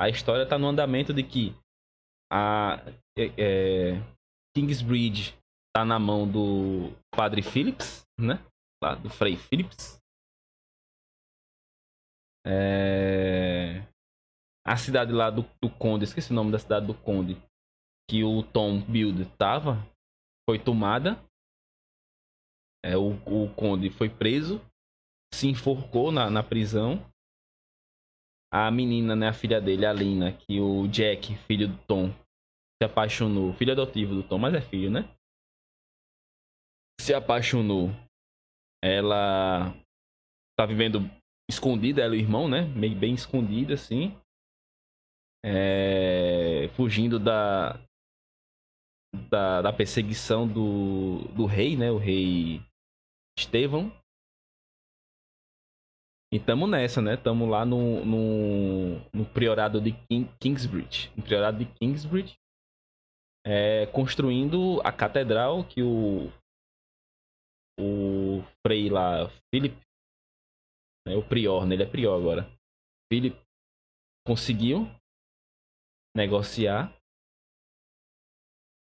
A história tá no andamento de que a Kingsbridge tá na mão do Padre Phillips, né? Lá do Frei Phillips. A cidade lá do Conde, esqueci o nome da cidade do Conde, que o Tom Build tava, foi tomada. O Conde foi preso, se enforcou na prisão. A menina, né, a filha dele, a Lina, que o Jack, filho do Tom, se apaixonou. Filho adotivo do Tom, mas é filho, né? Se apaixonou. Ela tá vivendo escondida, ela e o irmão, né? Meio bem escondida, assim. Fugindo da perseguição do rei, né? O rei Estevão. E tamo nessa, né? Tamo lá no priorado de Kingsbridge. No priorado de Kingsbridge. Construindo a catedral que o Frei lá, Philip, né? O prior, né? Ele é prior agora. Philip conseguiu negociar.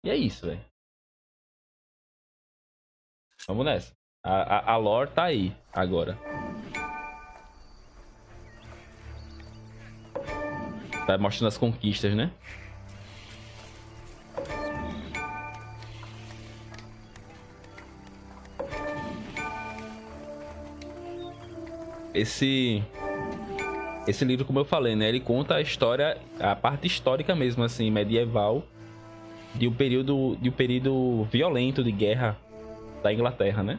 E é isso, velho. Vamos nessa. A lore tá aí agora. Tá mostrando as conquistas, né? Esse livro, como eu falei, né? Ele conta a história, a parte histórica mesmo, assim, medieval, de um período violento de guerra da Inglaterra, né?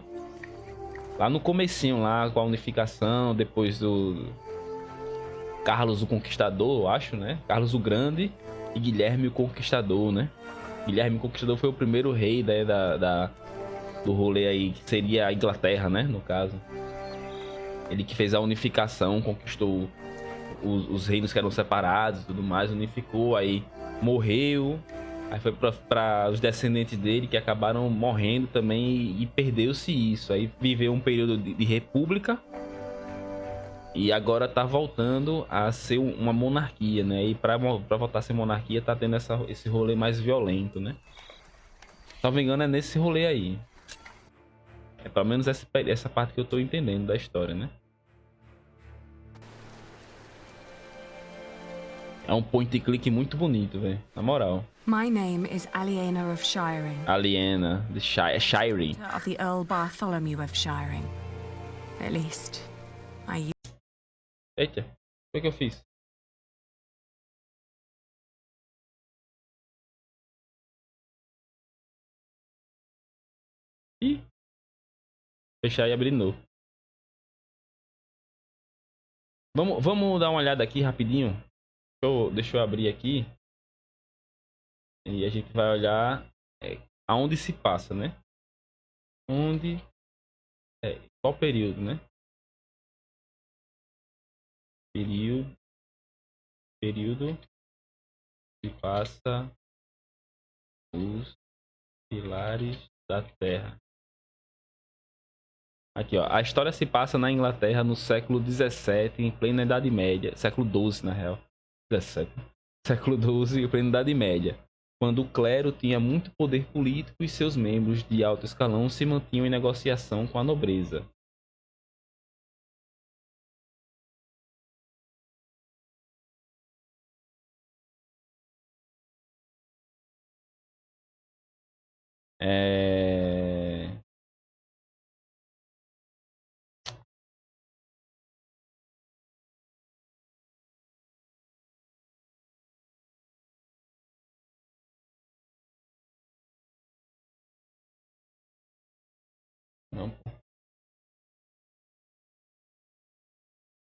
Lá no comecinho, lá com a unificação, depois do Carlos o Conquistador, eu acho, né? Carlos o Grande e Guilherme o Conquistador, né? Guilherme o Conquistador foi o primeiro rei, né, do rolê aí, que seria a Inglaterra, né? No caso. Ele que fez a unificação, conquistou os reinos que eram separados e tudo mais, unificou, aí morreu. Aí foi para os descendentes dele que acabaram morrendo também e perdeu-se isso. Aí viveu um período de república e agora tá voltando a ser uma monarquia, né? E para voltar a ser monarquia tá tendo esse rolê mais violento, né? Se não me engano é nesse rolê aí. É pelo menos essa parte que eu tô entendendo da história, né? É um point and click muito bonito, velho. Na moral. My name is Aliena of Shiring. Aliena, de Shiring. Of the Earl Bartholomew of Shiring. At least, I... Eita, o que eu fiz? Ih, fechar e abrir de novo. Vamos dar uma olhada aqui rapidinho. Deixa eu abrir aqui. E a gente vai olhar aonde se passa, né? Onde. Qual período, né? Período que passa os pilares da Terra. Aqui, ó. A história se passa na Inglaterra no século XVII, em plena Idade Média. Século XII, na real. 17. Século XII, em plena Idade Média. Quando o clero tinha muito poder político e seus membros de alto escalão se mantinham em negociação com a nobreza. É... Não.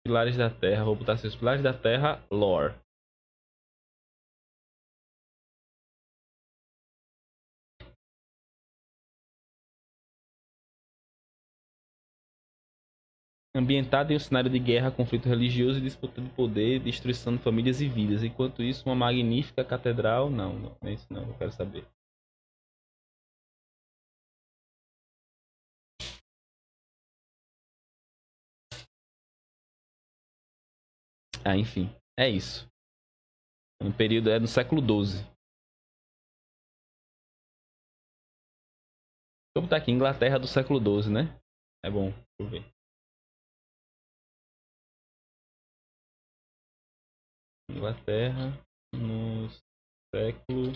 Pilares da Terra. Vou botar seus Pilares da Terra, lore. Ambientado em um cenário de guerra, conflito religioso e disputa de poder, destruição de famílias e vidas. Enquanto isso, uma magnífica catedral... Não é isso não, eu quero saber. Ah, enfim, é isso. Um período no século XII. Vou botar aqui, Inglaterra do século XII, né? É bom, deixa eu ver. Inglaterra no século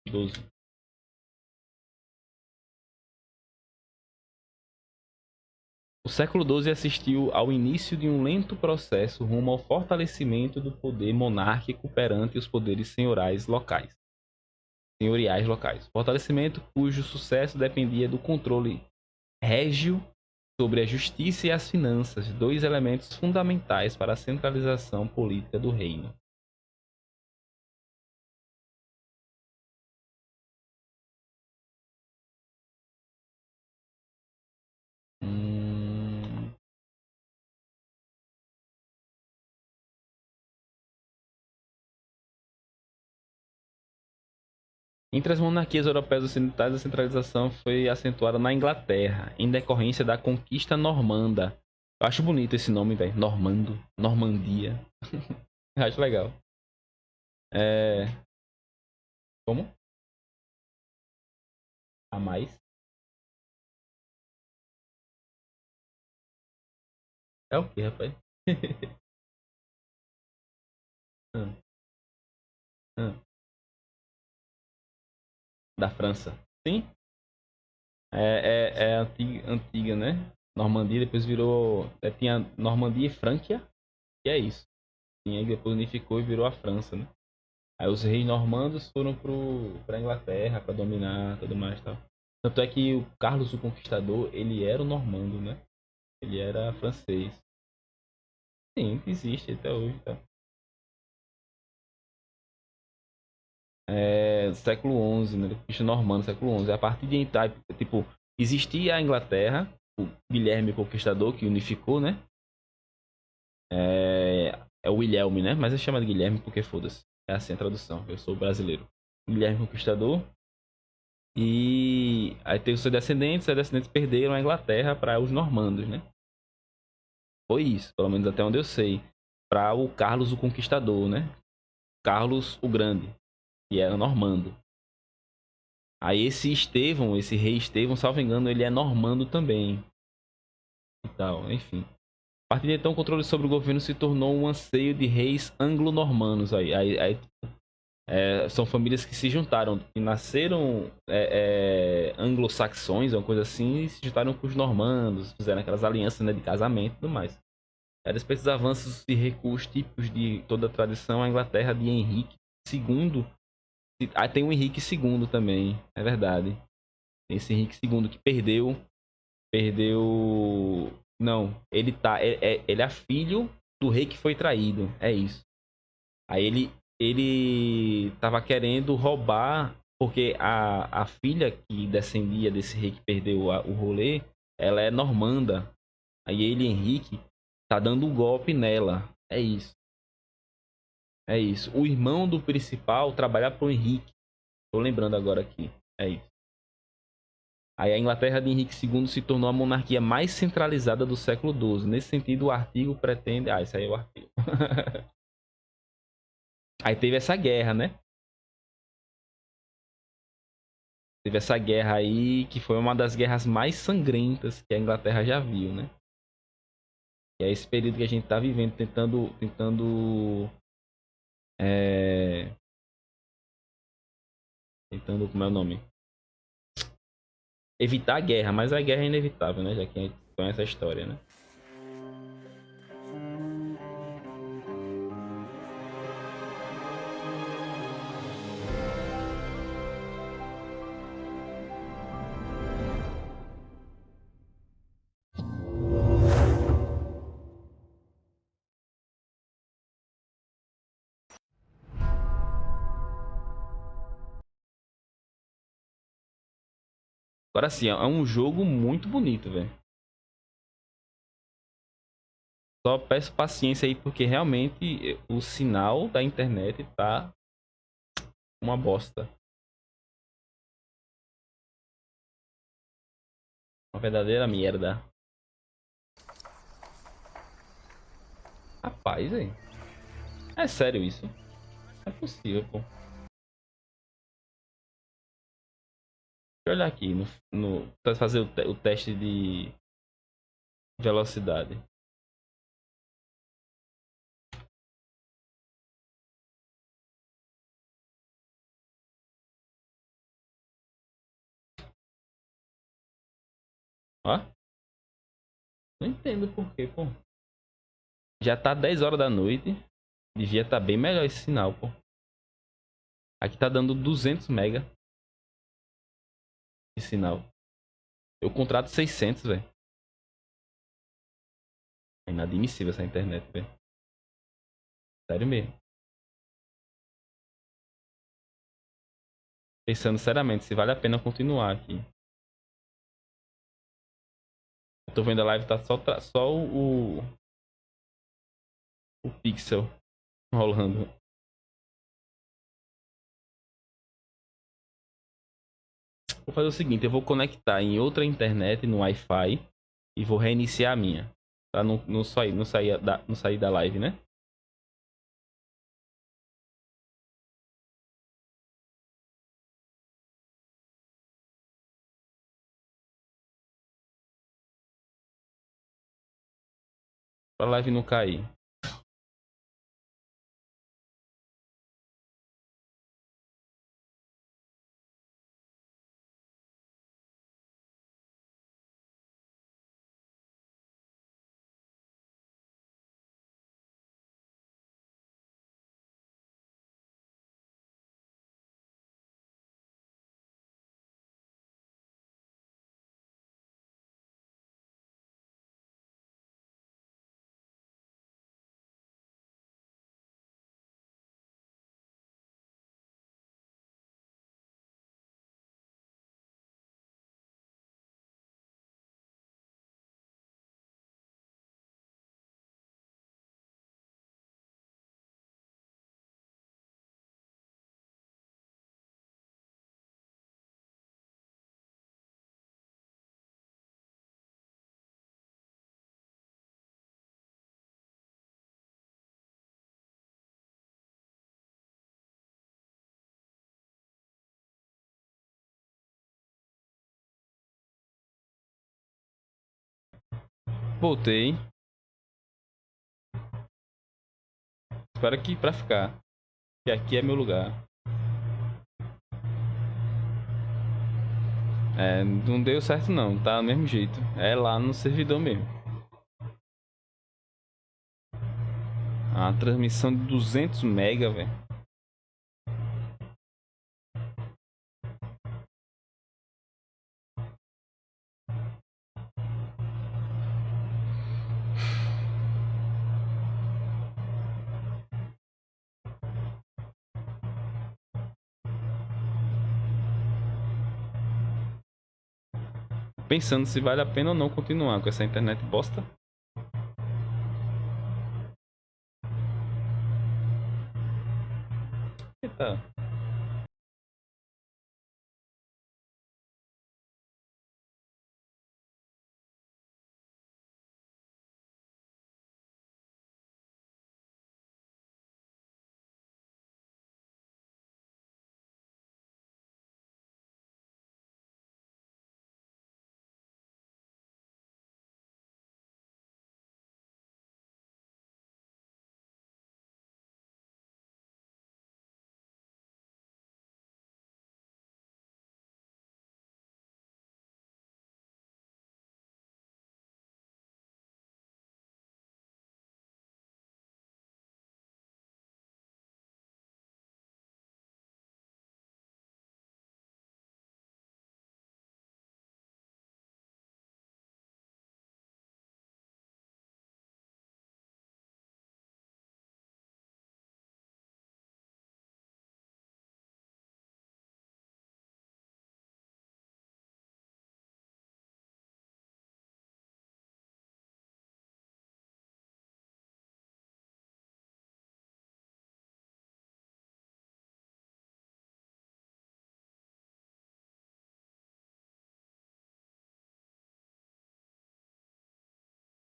XII. O século XII assistiu ao início de um lento processo rumo ao fortalecimento do poder monárquico perante os poderes senhoriais locais. Fortalecimento cujo sucesso dependia do controle régio sobre a justiça e as finanças, dois elementos fundamentais para a centralização política do reino. Entre as monarquias europeias ocidentais, a centralização foi acentuada na Inglaterra, em decorrência da conquista normanda. Eu acho bonito esse nome, velho. Normando. Normandia. Eu acho legal. É... Como? A mais? É o que, rapaz? Hum, hum. Da França. Sim? É antiga, né? Normandia, depois virou... tinha Normandia e Franquia, e é isso. E aí depois unificou e virou a França, né? Aí os reis normandos foram pra Inglaterra pra dominar tudo mais e tal. Tanto é que o Carlos o Conquistador, ele era o normando, né? Ele era francês. Sim, existe até hoje, tá? Século XI, né? Conquista normando, século XI. A partir de então, tipo, existia a Inglaterra, o Guilherme Conquistador, que unificou, né? É o Wilhelm, né? Mas eu chamo de Guilherme porque foda-se. É assim a tradução. Eu sou brasileiro. Guilherme Conquistador. E aí teve seus descendentes perderam a Inglaterra para os normandos, né? Foi isso, pelo menos até onde eu sei. Para o Carlos o Conquistador, né? Carlos o Grande, que era normando. Aí esse Estevão, esse rei Estevão, salvo engano, ele é normando também. E tal, enfim. A partir de então, o controle sobre o governo se tornou um anseio de reis anglo-normandos. São famílias que se juntaram, que nasceram anglo-saxões, uma coisa assim, e se juntaram com os normandos, fizeram aquelas alianças, né, de casamento e tudo mais. A despeito dos avanços e recuos típicos de toda a tradição, a Inglaterra de Henrique II. Tem o Henrique II também, é verdade. Tem esse Henrique II que perdeu. Perdeu. Não, ele tá. Ele é filho do rei que foi traído. É isso. Aí ele tava querendo roubar, porque a filha que descendia desse rei que perdeu o rolê, ela é normanda. Aí ele, Henrique, tá dando um golpe nela. É isso. É isso. O irmão do principal trabalha pro Henrique. Tô lembrando agora aqui. É isso. Aí a Inglaterra de Henrique II se tornou a monarquia mais centralizada do século XII. Nesse sentido, o artigo pretende... Ah, isso aí é o artigo. Aí teve essa guerra, né? Teve essa guerra aí, que foi uma das guerras mais sangrentas que a Inglaterra já viu, né? E é esse período que a gente tá vivendo, é... tentando, como é o nome? Evitar a guerra, mas a guerra é inevitável, né? Já que a gente conhece a história, né? Agora sim, é um jogo muito bonito, velho. Só peço paciência aí, porque realmente o sinal da internet tá uma bosta. Uma verdadeira merda. Rapaz, velho. É sério isso? Não é possível, pô. Deixa eu olhar aqui pra fazer o teste de velocidade. Ó, não entendo por quê, pô. Já tá 10 horas da noite. Devia estar bem melhor esse sinal, pô. Aqui tá dando 200 mega de sinal. Eu contrato 600, velho. É inadmissível essa internet, velho. Sério mesmo. Pensando seriamente se vale a pena continuar aqui. Eu tô vendo a live, tá só o pixel rolando. Vou fazer o seguinte, eu vou conectar em outra internet no Wi-Fi e vou reiniciar a minha. Pra não sair da live, né? Pra live não cair. Voltei. Espero que pra ficar. Que aqui é meu lugar. É, não deu certo não, tá do mesmo jeito. É lá no servidor mesmo. A transmissão de 200 mega, velho. Pensando se vale a pena ou não continuar com essa internet bosta. Eita.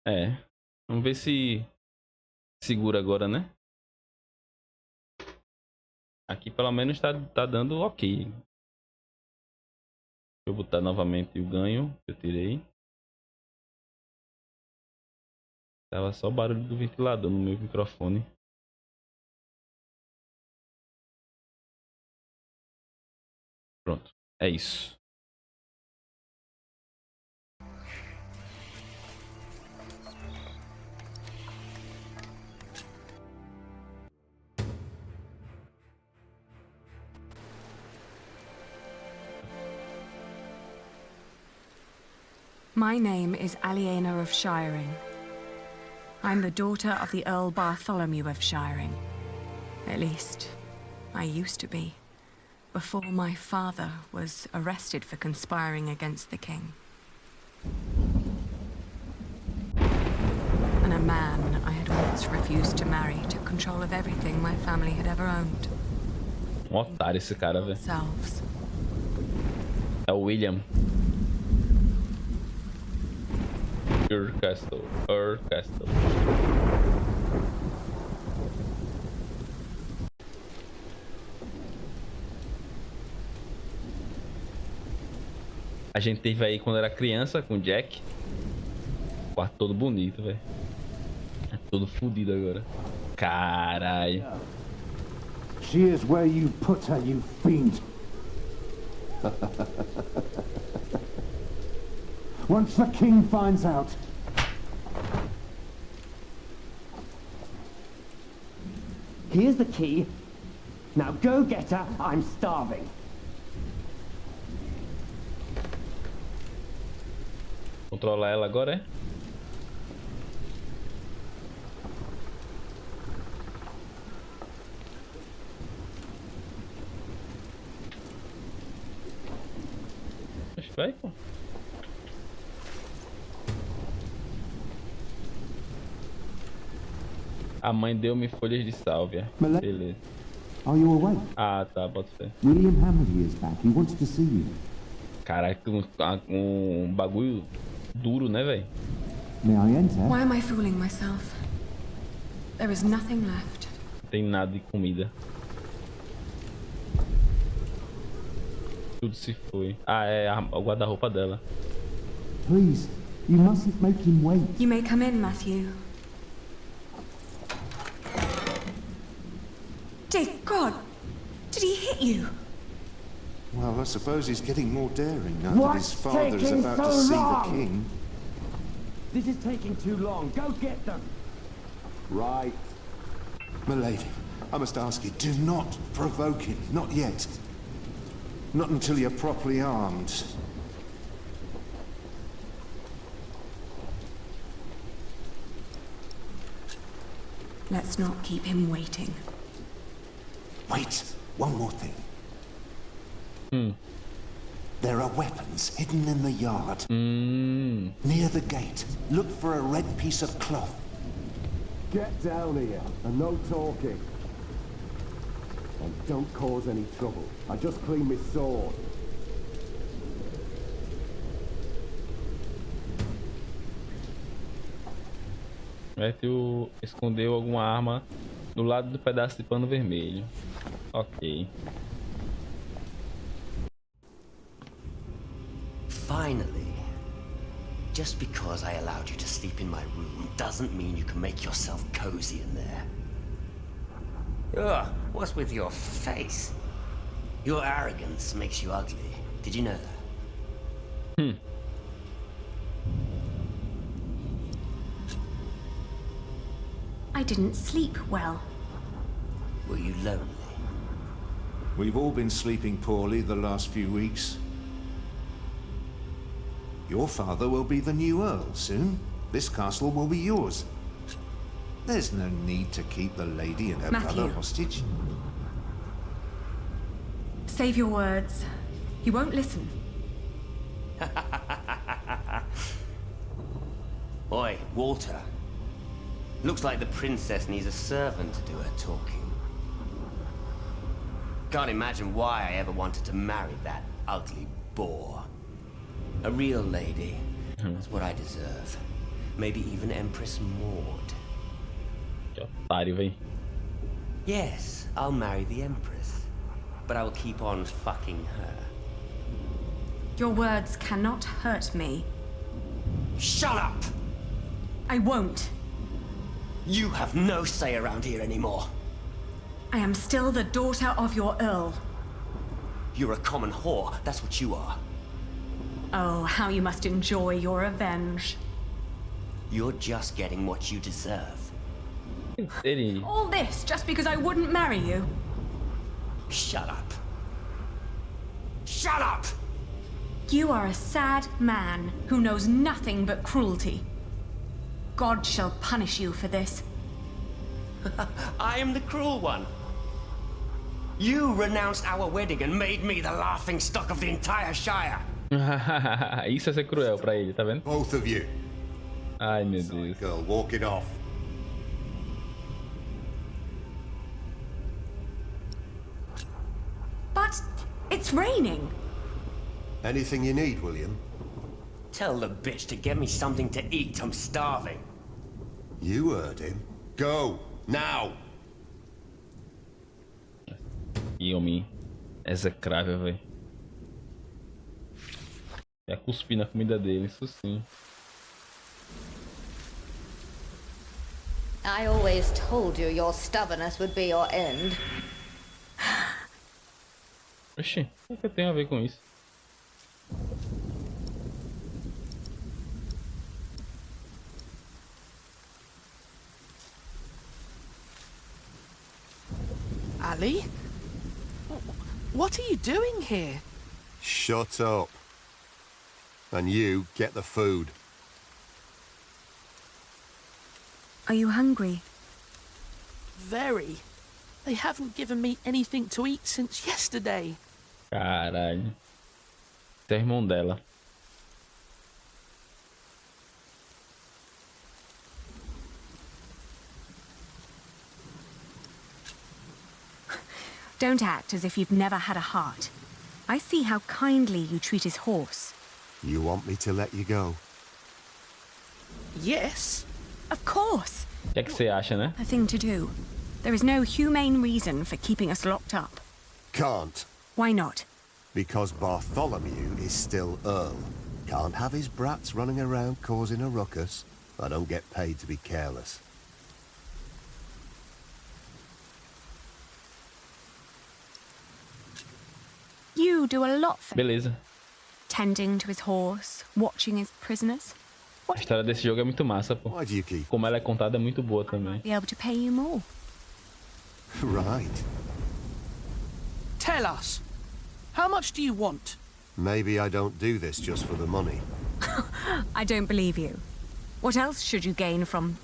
É. Vamos ver se segura agora, né? Aqui pelo menos tá dando ok. Deixa eu botar novamente o ganho que eu tirei. Tava só o barulho do ventilador no meu microfone. Pronto, é isso. My name is Aliena of Shiring. I'm the daughter of the Earl Bartholomew of Shiring. At least, I used to be, before my father was arrested for conspiring against the king. And a man I had once refused to marry took control of everything my family had ever owned. Otário esse cara, velho. Selves. É o William. Your castle, our castle. A gente teve aí quando era criança com o Jack. O quarto todo bonito, velho. É todo fodido agora. Caralho. She is where you put her, you fiend. Once the king finds out. Here's the key. Now go get her. I'm starving. Controlar ela agora, é? Acho que vai, pô. A mãe deu-me folhas de sálvia. Beleza. Are you awake? Ah, tá, bota fé. William Hammerly is back. He wants to see you. Caraca, um bagulho duro, né, velho? May I enter? Why am I fooling myself? There is nothing left. Não tem nada de comida. Tudo se foi. Ah, é o guarda-roupa dela. Please, you mustn't make him wait. You may come in, Matthew. Dear God! Did he hit you? Well, I suppose he's getting more daring now that What's his father is taking about to so see long? the king. This is taking too long. Go get them. Right. Milady, I must ask you, do not provoke him. Not yet. Not until you're properly armed. Let's not keep him waiting. Wait, one more thing. There are weapons hidden in the yard. Near the gate. Look for a red piece of cloth. Get down here, and no talking. And don't cause any trouble. I just cleaned my sword. Matthew escondeu alguma arma do lado do pedaço de pano vermelho. Ok. Finally. Just because I allowed you to sleep in my room doesn't mean you can make yourself cozy in there. Ugh, what's with your face? Your arrogance makes you ugly. Did you know that? I didn't sleep well. Were you lonely? We've all been sleeping poorly the last few weeks. Your father will be the new Earl soon. This castle will be yours. There's no need to keep the lady and her Matthew. brother hostage. Save your words. He won't listen. Oi, Walter. Looks like the princess needs a servant to do her talking. Can't imagine why I ever wanted to marry that ugly boar. A real lady. That's what I deserve. Maybe even Empress Maud. Que otário, véi. Yes, I'll marry the Empress. but I will keep on fucking her. Your words cannot hurt me. Shut up! I won't. You have no say around here anymore. I am still the daughter of your Earl. You're a common whore, that's what you are. Oh, how you must enjoy your revenge. You're just getting what you deserve. Ele... All this just because I wouldn't marry you? Shut up. Shut up! You are a sad man who knows nothing but cruelty. God shall punish you for this. I am the cruel one. You renounced our wedding and made me the laughing stock of the entire Shire. Isso é ser cruel pra ele, tá vendo? Both of you. Ai, meu Deus. Girl, walk it off. But it's raining. Anything you need, William? Tell the bitch to get me something to eat. I'm starving. You heard him. Go, now! Que homem execrável, velho. É cuspir na comida dele, isso sim. I always told you your stubbornness would be your end. Oxi, o que tem a ver com isso? Ali? What are you doing here? Shut up. And you, get the food. Are you hungry? Very. They haven't given me anything to eat since yesterday. Caralho. Esse é o irmão dela. Don't act as if you've never had a heart. I see how kindly you treat his horse. You want me to let you go? Yes. Of course. O que é que você acha, né? A thing to do. There is no humane reason for keeping us locked up. Can't. Why not? Because Bartholomew is still Earl. Can't have his brats running around causing a ruckus. I don't get paid to be careless. You do a lot for Beleza. tending to his horse, watching his prisoners. A história desse jogo é muito massa, pô. Why do you keep... Como ela é contada é muito boa também. Be able to pay you more. Right. Tell us. How much do you want? Maybe I don't do this just for the money. I don't believe you. What else should you gain from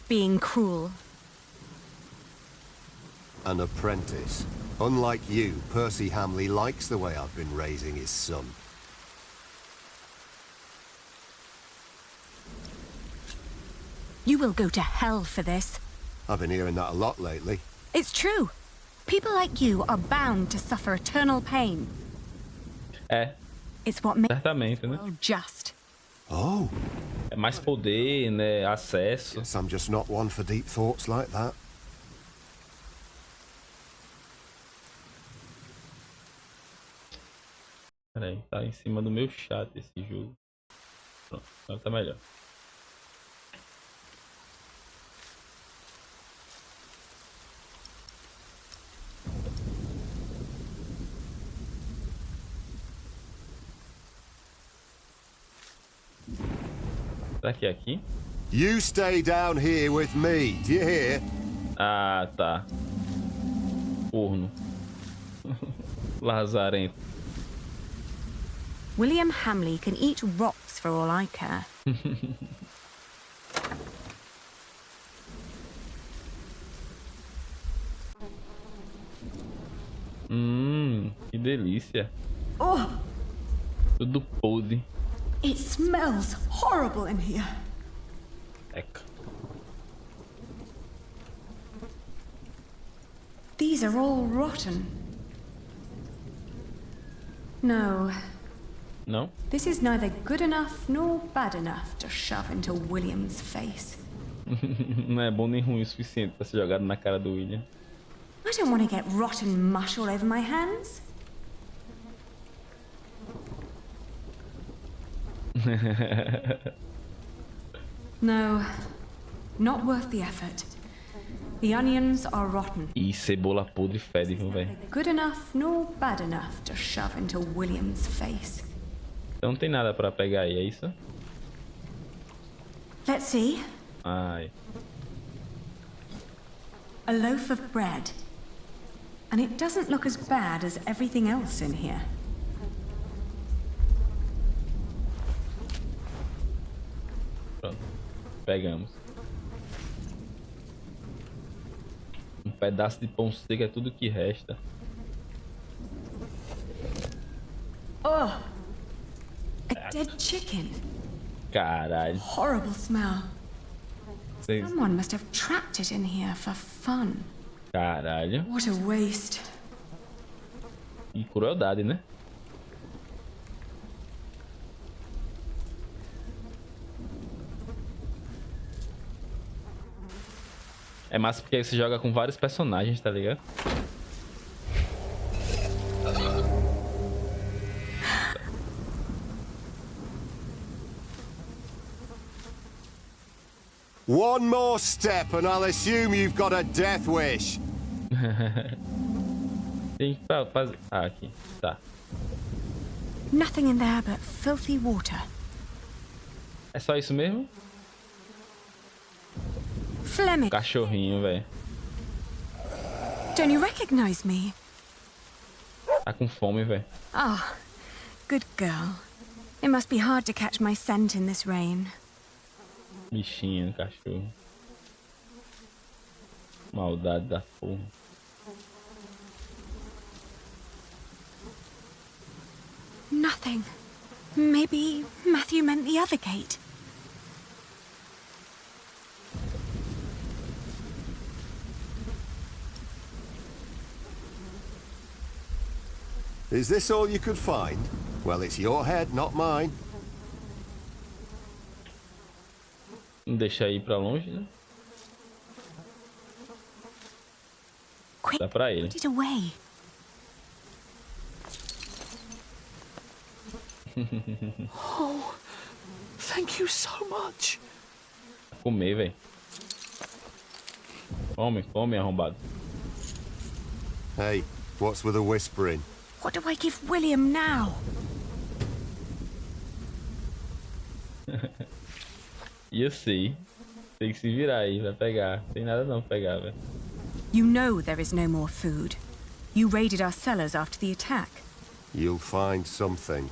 being cruel? An apprentice. Unlike you, Percy Hamley likes the way I've been raising his son. You will go to hell for this. I've been hearing that a lot lately. It's true. People like you are bound to suffer eternal pain. É, It's what makes certamente, the né? world just. Oh, É mais poder, né? Acesso. guess I'm just not one for deep thoughts like that. Peraí, tá em cima do meu chat esse jogo. Pronto, agora tá melhor. Será que é aqui? You stay down here with me, do you hear? Ah, tá. Corno. Lazarento. William Hamley can eat rocks for all I care. Que delícia. Oh, Tudo podre. it smells horrible in here. Eca. These are all rotten. No, Não? this is neither good enough nor bad enough to shove into William's face. Não é bom nem ruim o suficiente pra ser jogado na cara do William. I don't want to get rotten mush all over my hands. No, not worth the effort. The onions are rotten. E cebola podre fede, viu, velho? Good enough nor bad enough to shove into William's face. Então não tem nada pra pegar aí, é isso? Let's see. Ai. A loaf of bread. And it doesn't look as bad as everything else in here. Pronto. Pegamos. Um pedaço de pão seco é tudo que resta. Oh! A dead chicken. Caralho. Horrible smell. Sei- Someone must have trapped it in here for fun. Caralho. What a waste. E crueldade, né? É massa porque aí você joga com vários personagens, tá ligado? One more step and I'll assume you've got a death wish. Tem que fazer... Ah, aqui. Tá. Nothing in there but filthy water. É só isso mesmo? Flemming, Cachorrinho, velho. don't you recognize me? Tá com fome, velho. Ah, good girl. It must be hard to catch my scent in this rain. Bichinho, cachorro. Maldade da porra. Nothing. Maybe Matthew meant the other gate. Is this all you could find? Well, it's your head, not mine. Não deixar ir pra longe, né? Quick, Dá pra ele. put it away. Oh, thank you so much. Comer, velho. Come, come, arrombado. Hey, what's with the whispering? What do I give William now? E eu sei. Tem que se virar aí pra pegar. Tem nada não pra pegar, velho. You know there is no more food. You raided our cellars after the attack. You'll find something.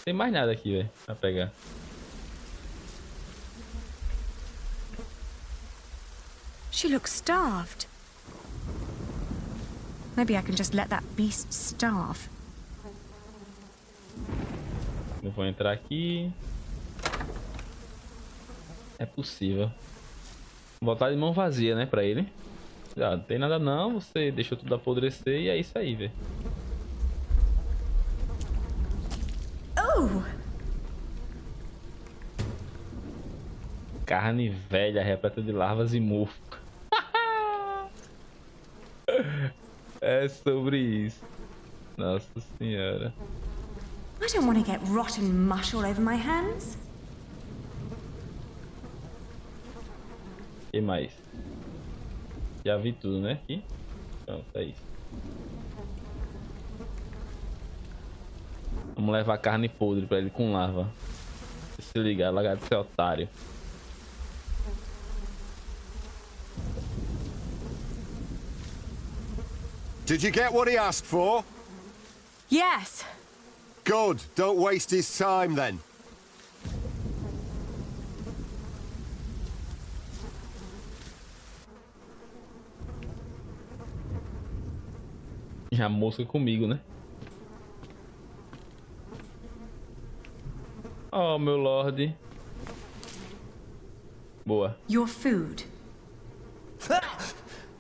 Tem mais nada aqui, velho, pra pegar. She looks starved. Maybe I can just let that beast starve. Eu vou entrar aqui. É possível. Voltar de mão vazia, né, pra ele. Ah, não tem nada não, você deixou tudo apodrecer e é isso aí, velho. Oh! Carne velha, repleta de larvas e mofo. É sobre isso. Nossa senhora. I don't want to get rotten mush all over my hands. E mais? Já vi tudo, né? Aqui. Pronto, é isso. Vamos levar carne podre pra ele com larva. Se ligar, largar de ser otário. Did you get what he asked for? Yes! Good. Don't waste his time then. Já mosca comigo, né? Oh, meu lord. Boa. Your food.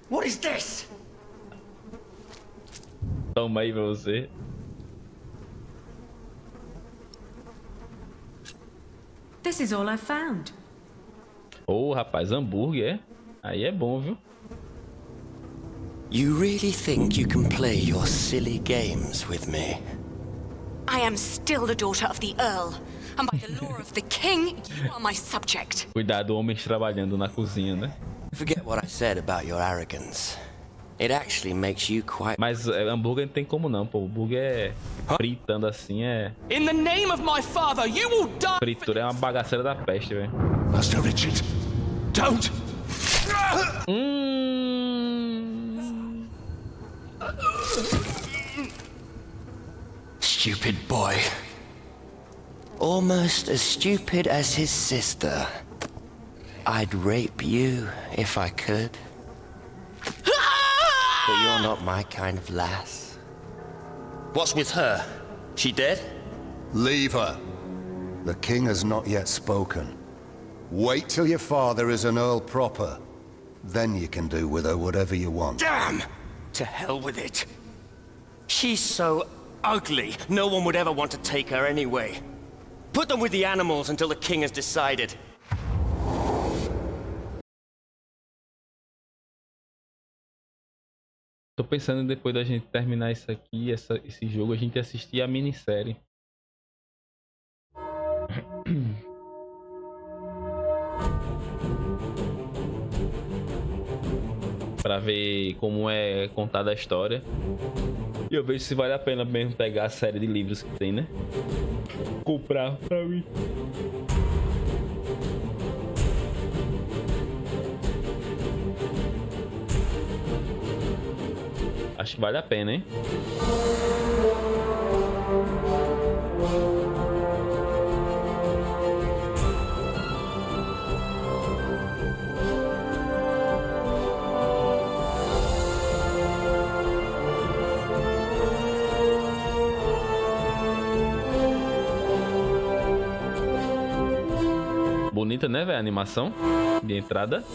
What is this? Toma aí pra você. This is all I've found. Ô, rapaz, hambúrguer, é? Aí é bom, viu? You really think you can play your silly games with me? I am still the daughter of the Earl, and by the law of the King, you are my subject. Cuidado, homens trabalhando na cozinha, né? Forget what I said about your arrogance. It actually makes you quite... Mas hambúrguer não tem como não, pô. O hambúrguer é fritando assim, é... In the name of my father, you will die! Fritura é uma bagaceira da peste, velho. Master Richard, don't! Stupid boy. Almost as stupid as his sister. I'd rape you if I could. But you're not my kind of lass. What's with her? She dead? Leave her. The king has not yet spoken. Wait till your father is an earl proper. Then you can do with her whatever you want. Damn! To hell with it. She's so ugly, no one would ever want to take her anyway. Put them with the animals until the king has decided. Tô pensando em depois da gente terminar isso aqui, esse jogo, a gente assistir a minissérie. Pra ver como é contada a história. E eu vejo se vale a pena mesmo pegar a série de livros que tem, né? Comprar pra mim. Acho que vale a pena, hein? Bonita, né, velho? A animação de entrada.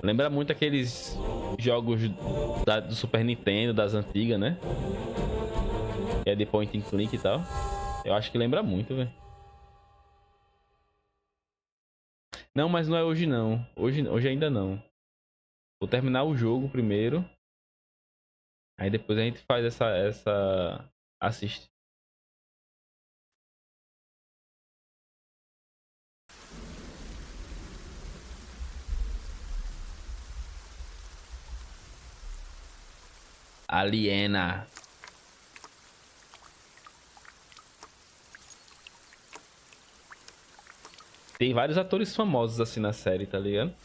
Lembra muito aqueles jogos do Super Nintendo, das antigas, né? Que é de point and click e tal. Eu acho que lembra muito, velho. Não, mas não é hoje não. Hoje ainda não. Vou terminar o jogo primeiro. Aí depois a gente faz essa... assiste. Aliena. Tem vários atores famosos assim na série, tá ligado?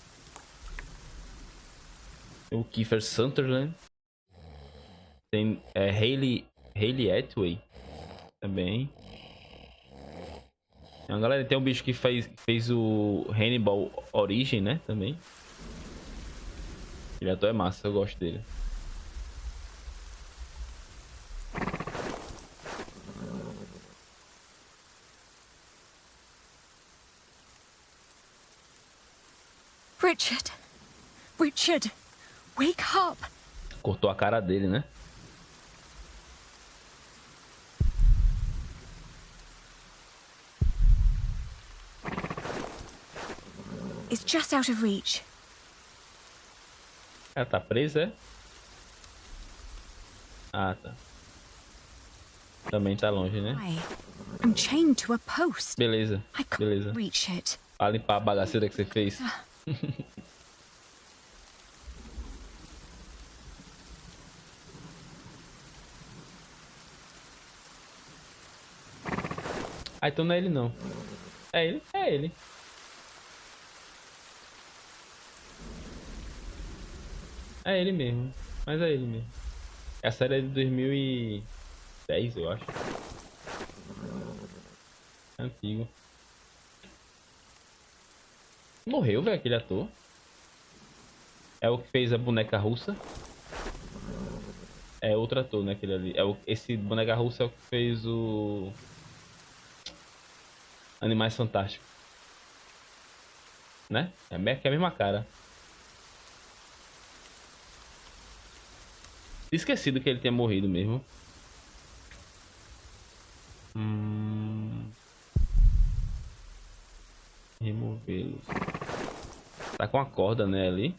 O Kiefer Sutherland. Tem Hayley Atwell também. Tem uma galera, tem um bicho que fez o Hannibal Origem, né? Também. Ele ator é massa, eu gosto dele. Richard! Richard! Wake up! Cortou a cara dele, né? It's just out of reach. Ela tá presa, é? Ah, tá. Também tá longe, né? I'm chained to a post. Beleza, I can't beleza. reach it. Pra limpar a bagaceira que você fez. Ah, então não é ele não. É ele? É ele. É ele mesmo. Mas é ele mesmo. Essa era de 2010, eu acho. Antigo. Morreu, velho, aquele ator. É o que fez a boneca russa. É outro ator, né? Aquele ali. Esse boneca russa é o que fez o... Animais Fantásticos. Né? É a mesma cara. Esquecido que ele tinha morrido mesmo. Removê-los. Tá com a corda, né, ali.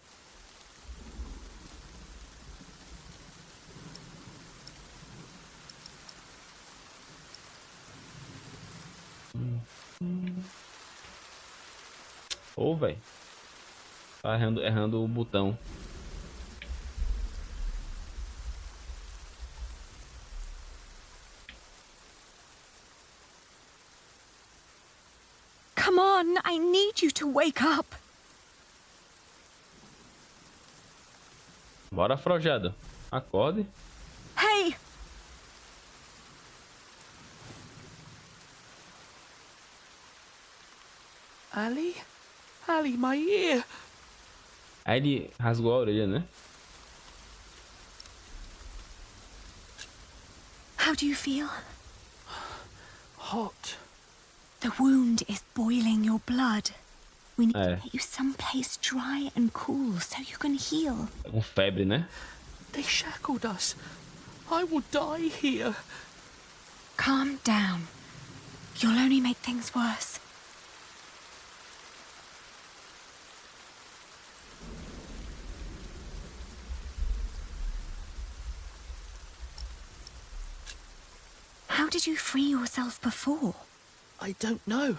Ô, velho. Tá errando o botão. Come on, I need you to wake up. Bora, Frojado. Acorde. Hey! Ali? Ali, my ear! Aí ele rasgou a orelha, né? How do you feel? Hot. The wound is boiling your blood. We need É. to get you someplace dry and cool so you can heal. Tá com febre, né? They shackled us. I will die here. Calm down. You'll only make things worse. How did you free yourself before? I don't know.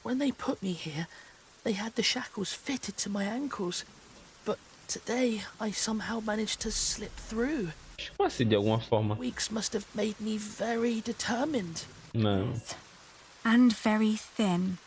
When they put me here, they had the shackles fitted to my ankles. But today, I somehow managed to slip through. Como assim, de alguma forma? Weeks must have made me very determined. Não. And very thin.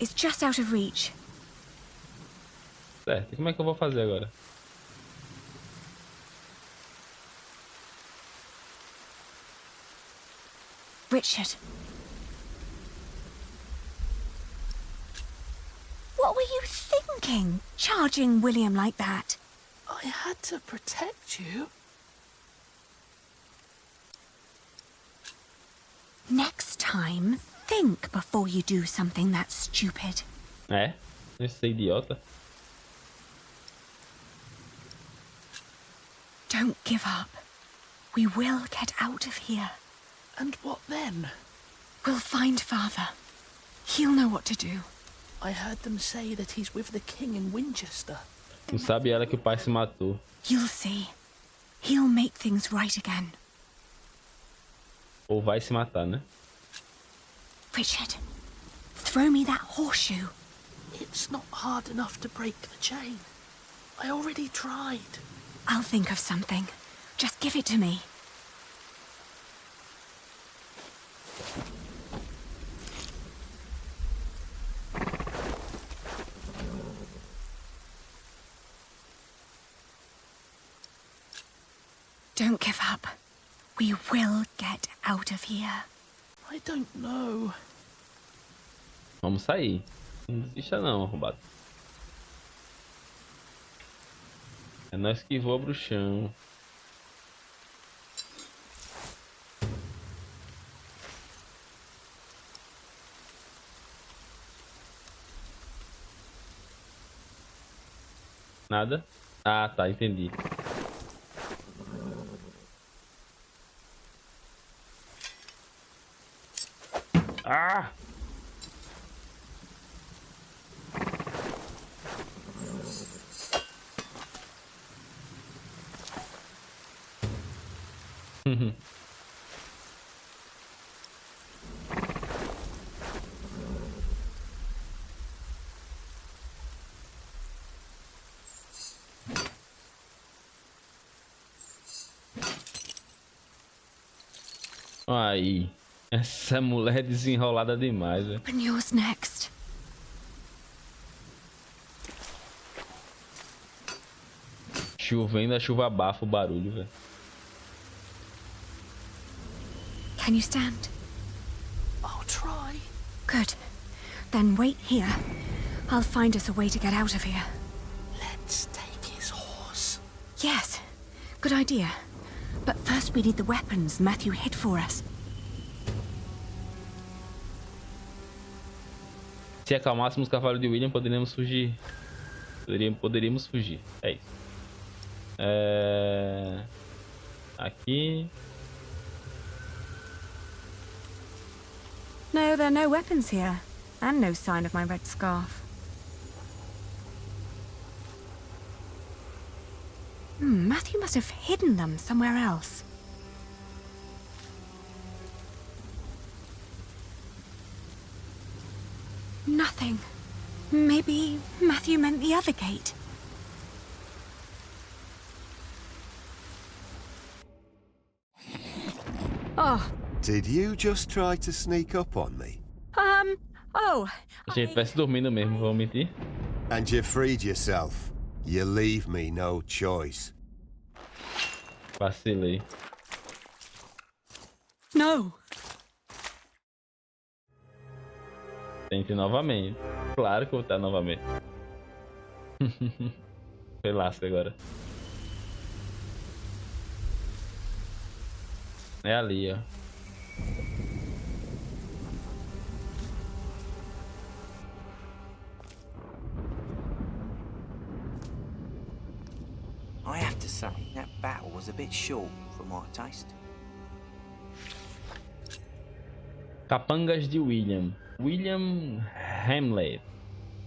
It's just out of reach. Certo, e como é que eu vou fazer agora? Richard. What were you thinking, charging William like that? I had to protect you. Next time, think before you do something that stupid. É? Esse idiota. Don't give up. We will get out of here. And what then? We'll find Father. He'll know what to do. I heard them say that he's with the king in Winchester. Não sabe ela que o pai se matou. You'll see. He'll make things right again. Ou vai se matar, né? Richard, throw me that horseshoe. It's not hard enough to break the chain. I already tried. I'll think of something. Just give it to me. Don't give up. We will get out of here. I don't know. Vamos sair. Não desista não, arrombado. É nós que voa pro chão. Nada? Ah, tá, entendi. Ah! Aí, essa mulher é desenrolada demais, velho. And yours next. Chovendo, a chuva abafa o barulho, velho. Can you stand? I'll try. Good. Then wait here. I'll find us a way to get out of here. Let's take his horse. Yes, good idea. But first we need the weapons Matthew hid for us. Se acalmássemos o cavalo de William, poderíamos fugir. Poderíamos fugir. É isso. Aqui. No, there are no weapons here. And no sign of my red scarf. Matthew must have hidden them somewhere else. Nothing. Maybe Matthew meant the other gate. Oh. Did you just try to sneak up on me? Oh. A gente tivesse dormindo mesmo, vou mentir. And you freed yourself. You leave me no choice. Vacilei. No. Tente novamente. Claro que eu vou tentar novamente. Foi lasca agora. É ali, ó. I have to say, that battle was a bit short for my taste. Capangas de William. William Hamlet,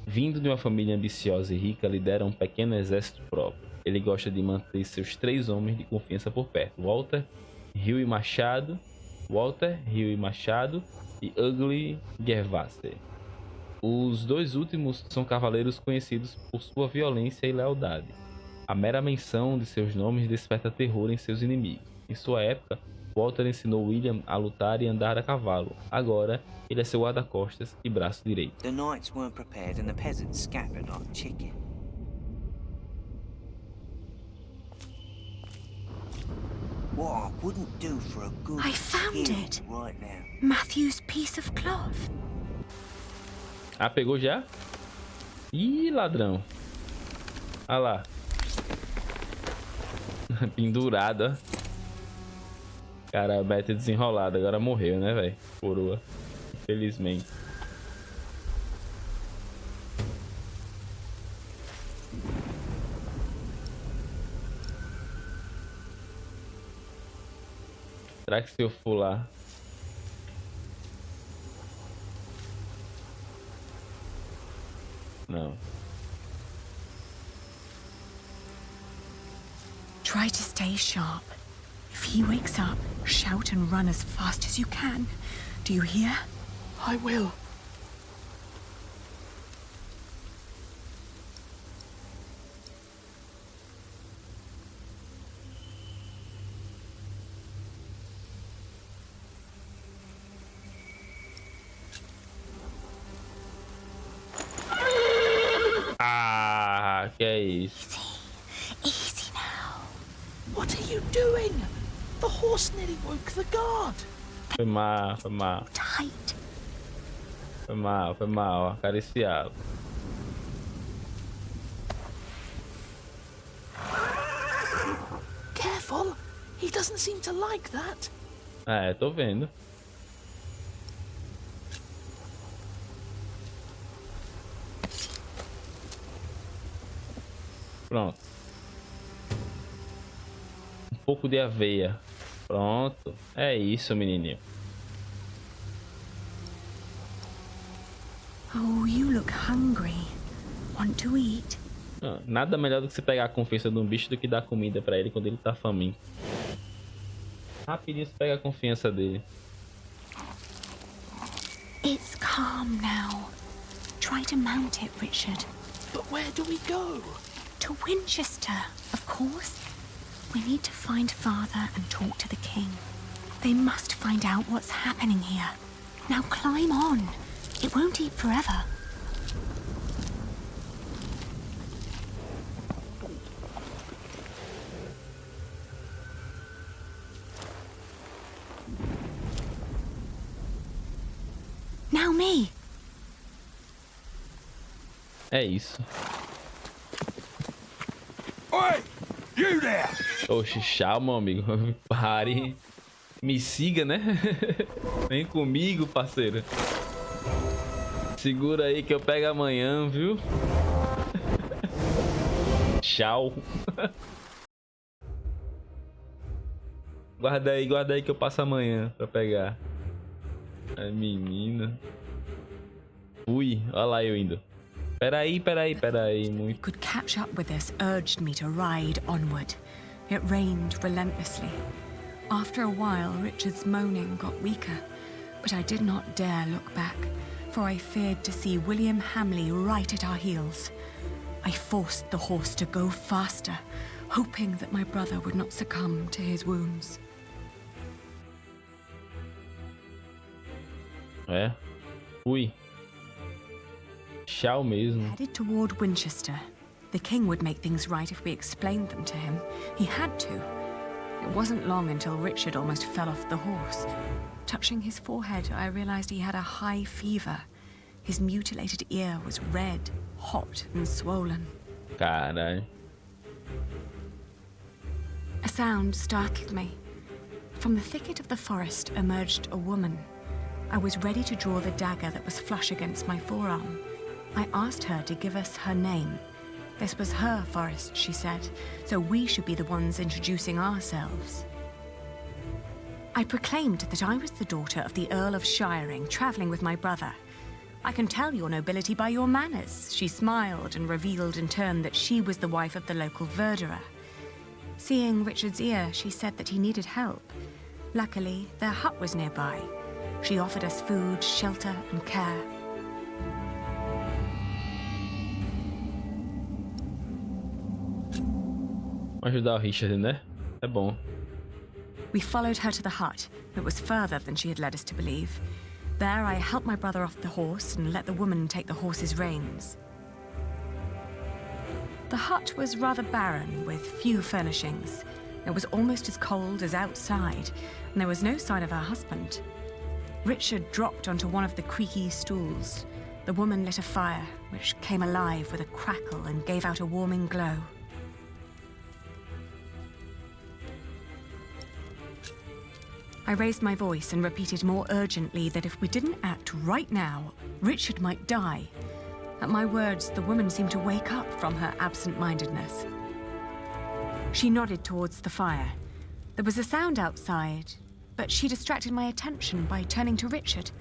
vindo de uma família ambiciosa e rica, lidera um pequeno exército próprio. Ele gosta de manter seus 3 homens de confiança por perto: Walter, Rio e Machado e Ugly Gervase. Os 2 últimos são cavaleiros conhecidos por sua violência e lealdade. A mera menção de seus nomes desperta terror em seus inimigos. Em sua época, Walter ensinou William a lutar e andar a cavalo. Agora, ele é seu guarda-costas e braço direito. The knights weren't prepared and the peasants scattered like chicken. What I wouldn't do for a good I found skill it. right now. Matthew's piece of cloth. Ah, pegou já? Ih, ladrão. Olha lá. Pendurada. Cara, a Beth desenrolada. Agora morreu, né, velho? Coroa. Infelizmente. Será que se eu for lá... Não. Try to stay sharp. If he wakes up, shout and run as fast as you can. Do you hear? I will. Ah, que é isso? Easy now. What are you doing? The horse nearly woke the guard. Foi mal, foi mal. Tight. Foi mal, foi mal. Acariciá-lo. Careful. He doesn't seem to like that. É, tô vendo. Pronto. Um pouco de aveia. Pronto. É isso, menininho. Oh, you look hungry. Want to eat? Ah, nada melhor do que você pegar a confiança de um bicho do que dar comida pra ele quando ele tá faminto. Rapidinho você pega a confiança dele. It's calm now. Try to mount it, Richard. But where do we go? To Winchester, of course. We need to find Father and talk to the king. They must find out what's happening here. Now climb on. It won't eat forever. Now me. É isso. Oi! Oxe, tchau, meu amigo. Pare. Me siga, né? Vem comigo, parceiro. Segura aí que eu pego amanhã, viu? Tchau. Guarda aí que eu passo amanhã pra pegar. A menina. Ui, olha lá eu indo. Peraí. Muito. Could catch up with us urged me to ride onward. It rained relentlessly. After a while, Richard's moaning got weaker, but I did not dare look back, for I feared to see William Hamley right at our heels. I forced the horse to go faster, hoping that my brother would not succumb to his wounds. É. Ui. Tchau mesmo. Headed toward Winchester. The king would make things right if we explained them to him. He had to. It wasn't long until Richard almost fell off the horse. Touching his forehead, I realized he had a high fever. His mutilated ear was red, hot, and swollen. Caralho. A sound startled me. From the thicket of the forest emerged a woman. I was ready to draw the dagger that was flush against my forearm. I asked her to give us her name. This was her forest, she said, so we should be the ones introducing ourselves. I proclaimed that I was the daughter of the Earl of Shiring, travelling with my brother. I can tell your nobility by your manners. She smiled and revealed in turn that she was the wife of the local verderer. Seeing Richard's ear, she said that he needed help. Luckily, their hut was nearby. She offered us food, shelter, and care. Ajudar o Richard, né? É bom. We followed her to the hut. It was further than she had led us to believe. There, I helped my brother off the horse and let the woman take the horse's reins. The hut was rather barren, with few furnishings. It was almost as cold as outside, and there was no sign of her husband. Richard dropped onto one of the creaky stools. The woman lit a fire, which came alive with a crackle and gave out a warming glow. I raised my voice and repeated more urgently that if we didn't act right now, Richard might die. At my words, the woman seemed to wake up from her absent-mindedness. She nodded towards the fire. There was a sound outside, but she distracted my attention by turning to Richard.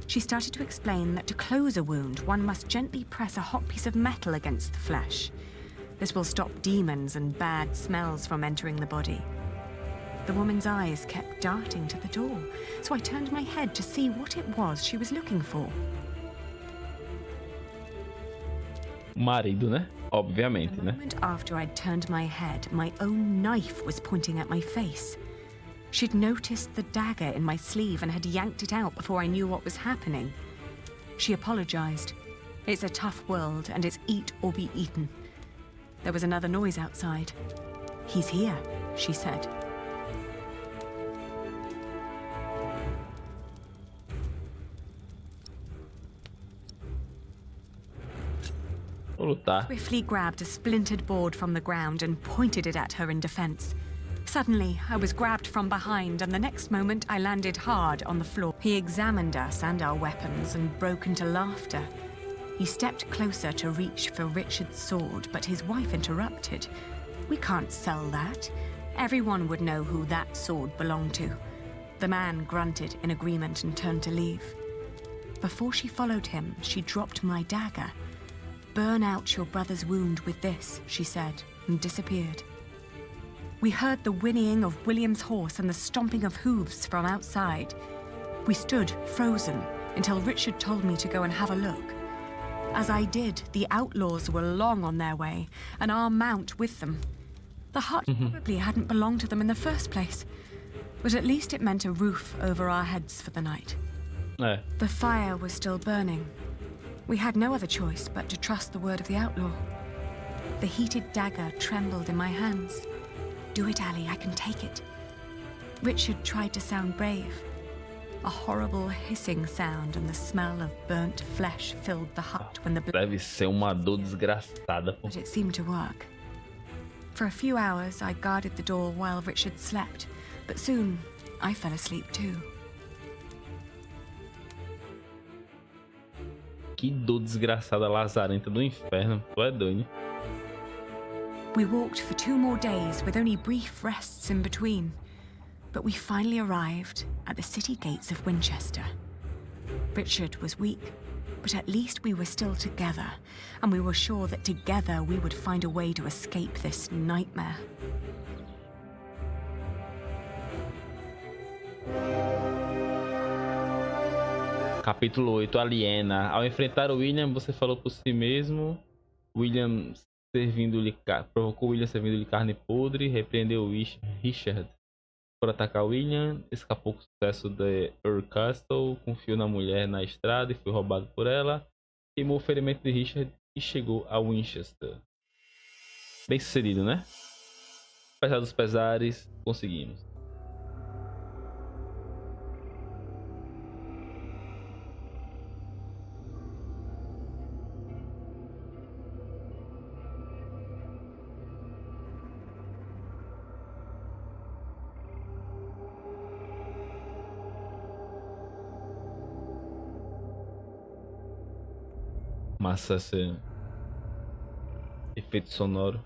She started to explain that to close a wound, one must gently press a hot piece of metal against the flesh. This will stop demons and bad smells from entering the body. The woman's eyes kept darting to the door, so I turned my head to see what it was she was looking for. Marido, né? Obviamente, A né? moment after I'd turned my head, my own knife was pointing at my face. She'd noticed the dagger in my sleeve and had yanked it out before I knew what was happening. She apologized. It's a tough world, and it's eat or be eaten. There was another noise outside. He's here, she said. Vou lutar. Swiftly grabbed a splintered board from the ground and pointed it at her in defense. Suddenly, I was grabbed from behind, and the next moment I landed hard on the floor. He examined us and our weapons and broke into laughter. He stepped closer to reach for Richard's sword, but his wife interrupted. We can't sell that. Everyone would know who that sword belonged to. The man grunted in agreement and turned to leave. Before she followed him, she dropped my dagger. "Burn out your brother's wound with this," she said, and disappeared. We heard the whinnying of William's horse and the stomping of hooves from outside. We stood, frozen, until Richard told me to go and have a look. As I did, the outlaws were long on their way, and our mount with them. The hut probably hadn't belonged to them in the first place, but at least it meant a roof over our heads for the night. É. The fire was still burning. We had no other choice but to trust the word of the outlaw. The heated dagger trembled in my hands. "Do it, Ali, I can take it." Richard tried to sound brave. A horrible hissing sound and the smell of burnt flesh filled the hut when the Deve ser uma dor desgraçada, pô. but it seemed to work. For a few hours, I guarded the door while Richard slept, but soon I fell asleep too. Que dor desgraçada lazarenta do inferno. Tu é doido. We walked for 2 more days with only brief rests in between, but we finally arrived at the city gates of Winchester. Richard was weak, but at least we were still together, and we were sure that together we would find a way to escape this nightmare. Capítulo 8, Aliena. Ao enfrentar o William, você falou por si mesmo. Provocou William servindo-lhe carne podre, repreendeu Richard por atacar William, escapou com sucesso de Earl Castle, confiou na mulher na estrada e foi roubado por ela, queimou o ferimento de Richard e chegou a Winchester. Bem sucedido, né? Apesar dos pesares, conseguimos. Massa esse efeito sonoro.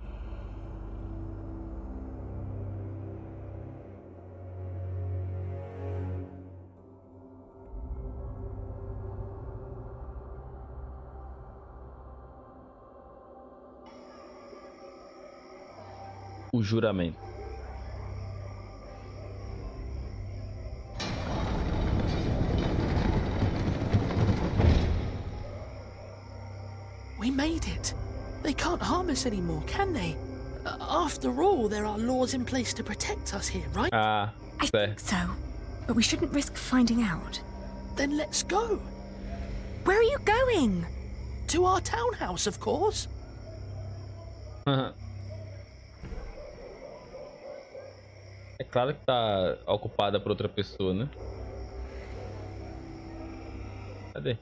O juramento. We made it. They can't harm us anymore, can they? After all, there are laws in place to protect us here, right? I think so, but we shouldn't risk finding out. Then let's go. Where are you going? To our townhouse, of course. É claro que tá ocupada por outra pessoa, né? Cadê?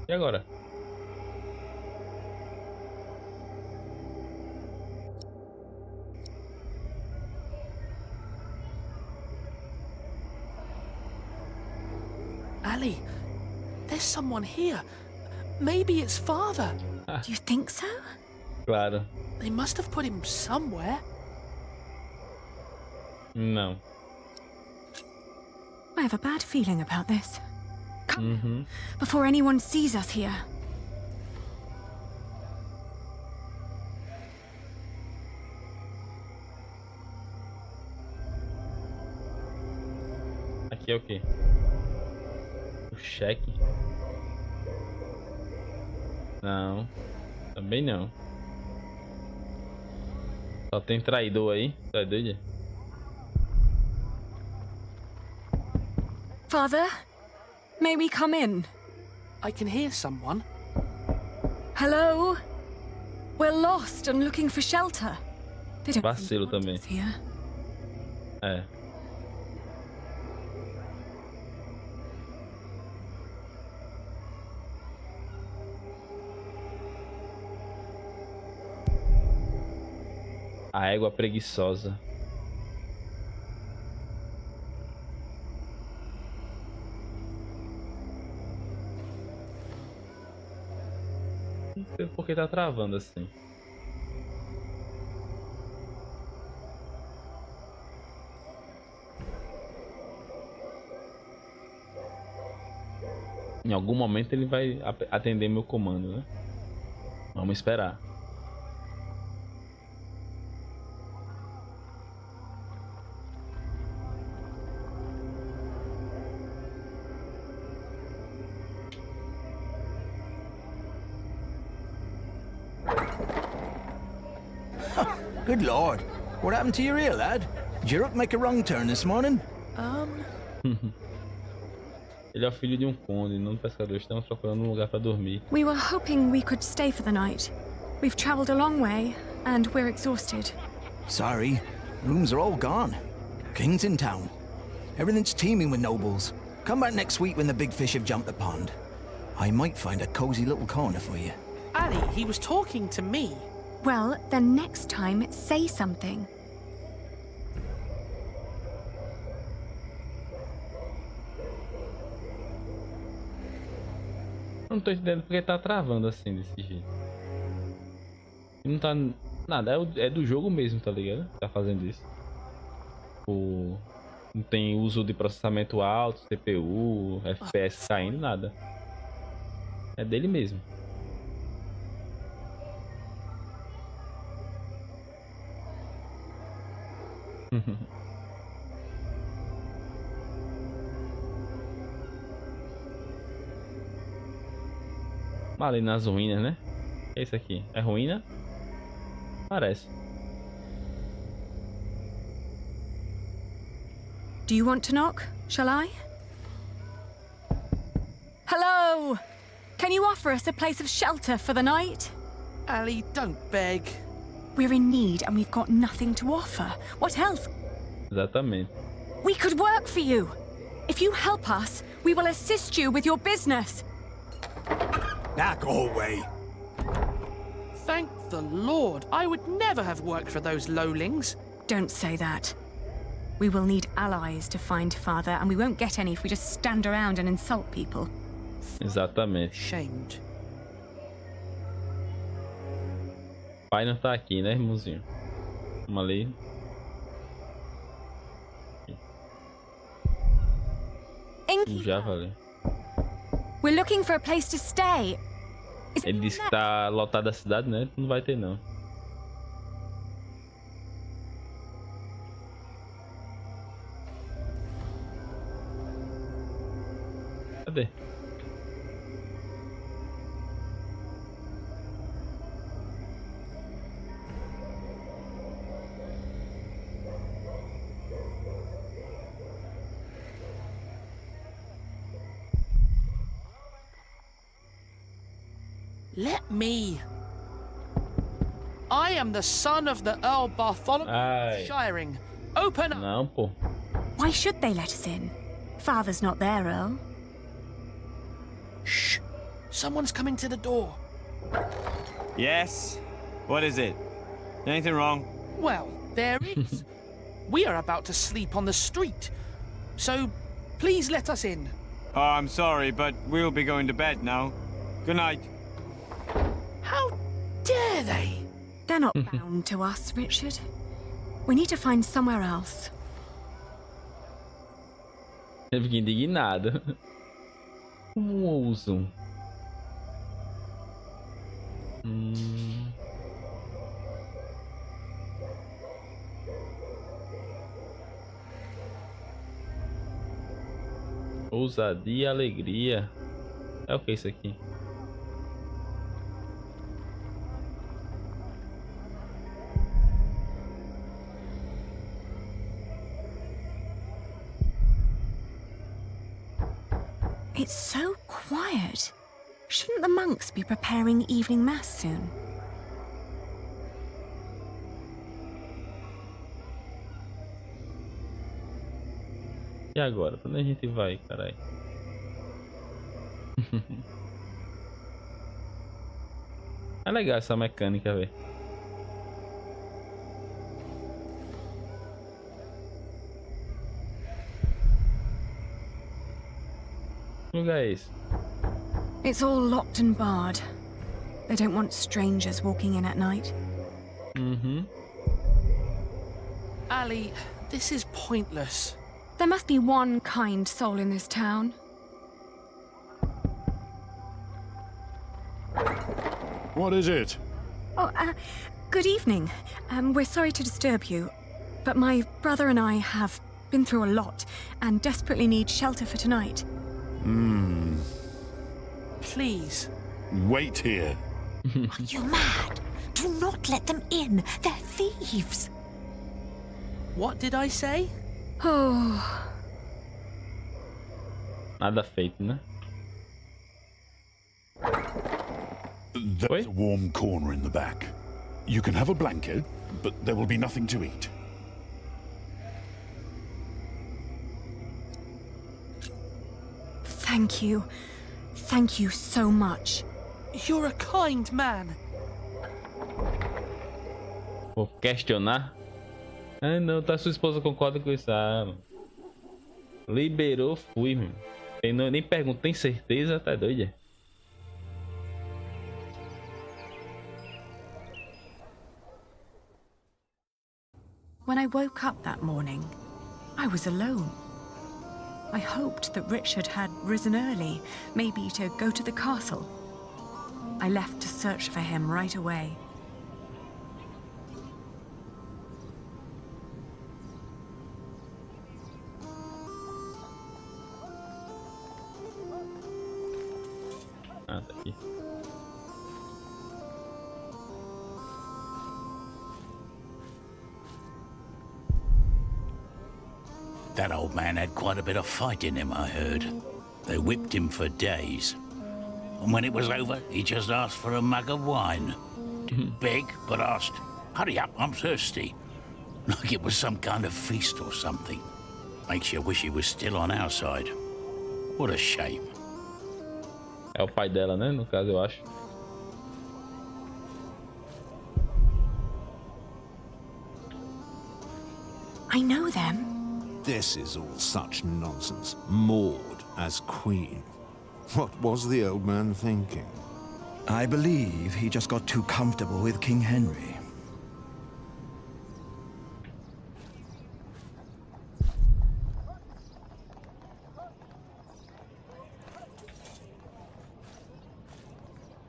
E agora? Ali, there's someone here. Maybe it's father. Do you think so? Claro. They must have put him somewhere. Não. I have a bad feeling about this. Come, before anyone sees us here. Aqui é o quê? O cheque? Não. Também não. Só tem traidor aí. Tá doido? Father, may we come in? I can hear someone. Hello? We're lost and looking for shelter. They don't Vacilo seem to want também. us here. É. A égua preguiçosa. Não sei por que tá travando assim. Em algum momento ele vai atender meu comando, né? Vamos esperar. Good Lord, what happened to your ear, lad? Did your hook make a wrong turn this morning? Ele é o filho de um conde, não do pescador. Estamos procurando um lugar para dormir. We were hoping we could stay for the night. We've traveled a long way, and we're exhausted. Sorry, rooms are all gone. King's in town. Everything's teeming with nobles. Come back next week when the big fish have jumped the pond. I might find a cozy little corner for you. Ali, he was talking to me. Well, then next time, say something. Não tô entendendo porque tá travando assim desse jeito. Não tá nada, é do jogo mesmo, tá ligado? Tá fazendo isso. Não tem uso de processamento alto, CPU, FPS caindo, nada. É dele mesmo. Ali nas ruínas, né? É isso aqui. É ruína? Parece. Do you want to knock? Shall I? Hello! Can you offer us a place of shelter for the night? Ali, don't beg. We're in need and we've got nothing to offer. What else? Exatamente. We could work for you. If you help us, we will assist you with your business. Now go away. Thank the Lord. I would never have worked for those lowlings. Don't say that. We will need allies to find Father, and we won't get any if we just stand around and insult people. Exatamente. Shamed. Pai não tá aqui, né, irmãozinho? Vamos ali. Já valeu. We're looking for a place to stay. Ele disse que tá lotada a cidade, né? Não vai ter, não. Cadê? Let me. I am the son of the Earl Bartholomew of Shiring. Open up. Não, pô. Why should they let us in? Father's not there, Earl. Shh. Someone's coming to the door. Yes? What is it? Anything wrong? Well, there is. We are about to sleep on the street. So, please let us in. Oh, I'm sorry, but we'll be going to bed now. Good night. How dare they? They're not bound to us, Richard. We need to find somewhere else. Eu fiquei indignado. Como ousam? Ousadia e alegria. É o que isso aqui? It's so quiet. Shouldn't the monks be preparing evening mass soon? E agora? Pra onde a gente vai, caralho? É legal essa mecânica, velho. Que lugar é esse? It's all locked and barred. They don't want strangers walking in at night. Ali, this is pointless. There must be one kind soul in this town. What is it? Oh, good evening. We're sorry to disturb you, but my brother and I have been through a lot and desperately need shelter for tonight. Please. Wait here. Are you mad? Do not let them in. They're thieves. What did I say? Oh. Nada feito, né? There's a warm corner in the back. You can have a blanket, but there will be nothing to eat. Thank you. Thank you so much. You're a kind man. Vou questionar. Ah, não, tá, sua esposa concorda com isso. Ah, mano. Liberou, fui, mano. Nem pergunto, tem certeza? Tá doido? É? When I woke up that morning, I was alone. I hoped that Richard had risen early, maybe to go to the castle. I left to search for him right away. Ah, tá aqui. That old man had quite a bit of fight in him, I heard. They whipped him for days. And when it was over, he just asked for a mug of wine. Didn't beg, but asked, "Hurry up, I'm thirsty." Like it was some kind of feast or something. Makes you wish he was still on our side. What a shame. É o pai dela, né? No caso, eu acho. I know them. This is all such nonsense. Maud as queen. What was the old man thinking? I believe he just got too comfortable with King Henry.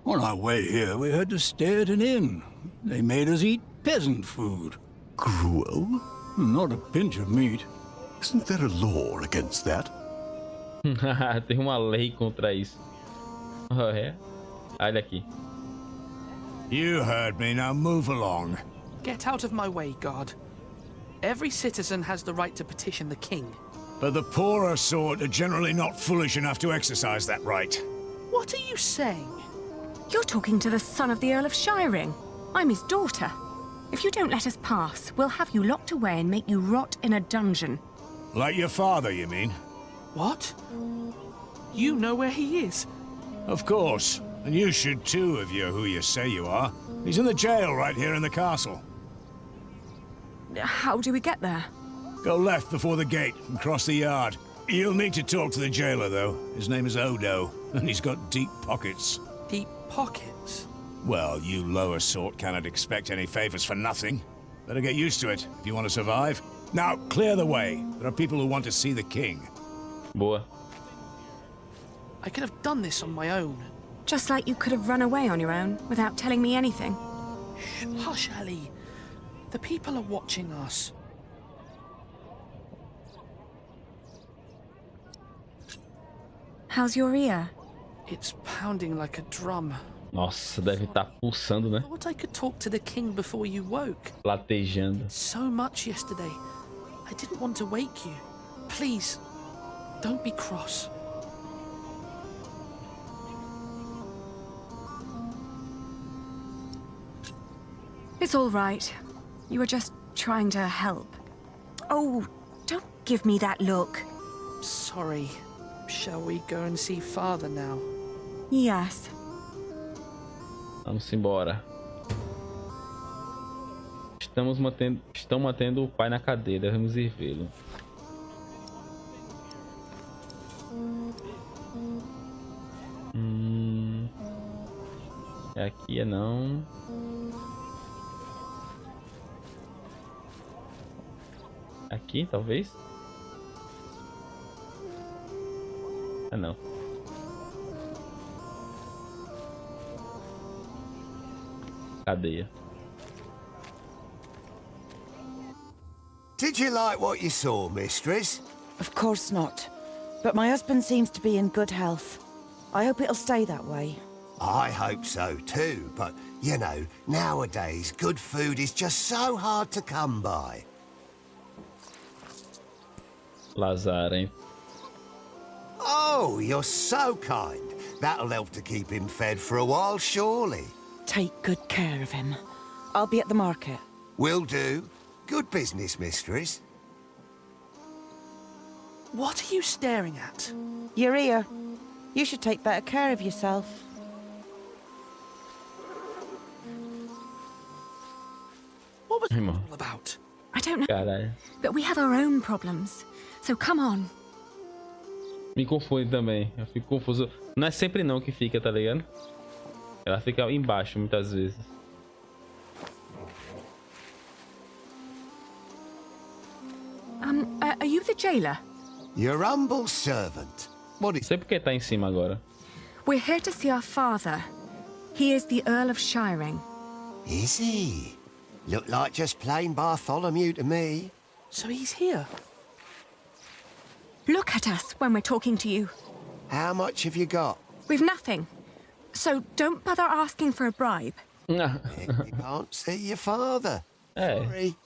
On our way here, we had to stay at an inn. They made us eat peasant food. Gruel? Not a pinch of meat. Isn't there a law against that? Tem uma lei contra isso. Oh, é? Olha aqui. You heard me, now move along. Get out of my way, guard. Every citizen has the right to petition the king. But the poorer sort are generally not foolish enough to exercise that right. What are you saying? You're talking to the son of the Earl of Shiring. I'm his daughter. If you don't let us pass, we'll have you locked away and make you rot in a dungeon. Like your father, you mean? What? You know where he is? Of course. And you should too, if you're who you say you are. He's in the jail right here in the castle. How do we get there? Go left before the gate and cross the yard. You'll need to talk to the jailer, though. His name is Odo, and he's got deep pockets. Deep pockets? Well, you lower sort cannot expect any favors for nothing. Better get used to it if you want to survive. Now, clear the way. There are people who want to see the king. Boa. I could have done this on my own. Just like you could have run away on your own without telling me anything. Shh, hush, Ali. The people are watching us. How's your ear? It's pounding like a drum. Nossa, deve estar pulsando, né? I thought I could talk to the king before you woke. Latejando. So much yesterday. I didn't want to wake you. Please, don't be cross. It's all right. You were just trying to help. Oh, don't give me that look. Sorry. Shall we go and see father now? Yes. Vamos embora. Estão mantendo o pai na cadeira. Vamos ir vê-lo. É aqui, é não. Aqui, talvez? Ah, não. Cadeia. Did you like what you saw, mistress? Of course not. But my husband seems to be in good health. I hope it'll stay that way. I hope so too, but, you know, nowadays good food is just so hard to come by. Lazar, hein? Oh, you're so kind. That'll help to keep him fed for a while, surely. Take good care of him. I'll be at the market. Will do. Good business, mistress. What are you staring at? Your ear. You should take better care of yourself. What was it all about? I don't know. Caralho. But we have our own problems. So come on. Me confunde também. Eu fico confuso. Não é sempre não que fica, tá ligado? Ela fica embaixo muitas vezes. Are you the jailer? Your humble servant. What is... Sei porque tá em cima agora. We're here to see our father. He is the Earl of Shiring. Is he? Look like just plain Bartholomew to me. So he's here. Look at us when we're talking to you. How much have you got? We've nothing. So don't bother asking for a bribe. You can't see your father. Hey. Sorry.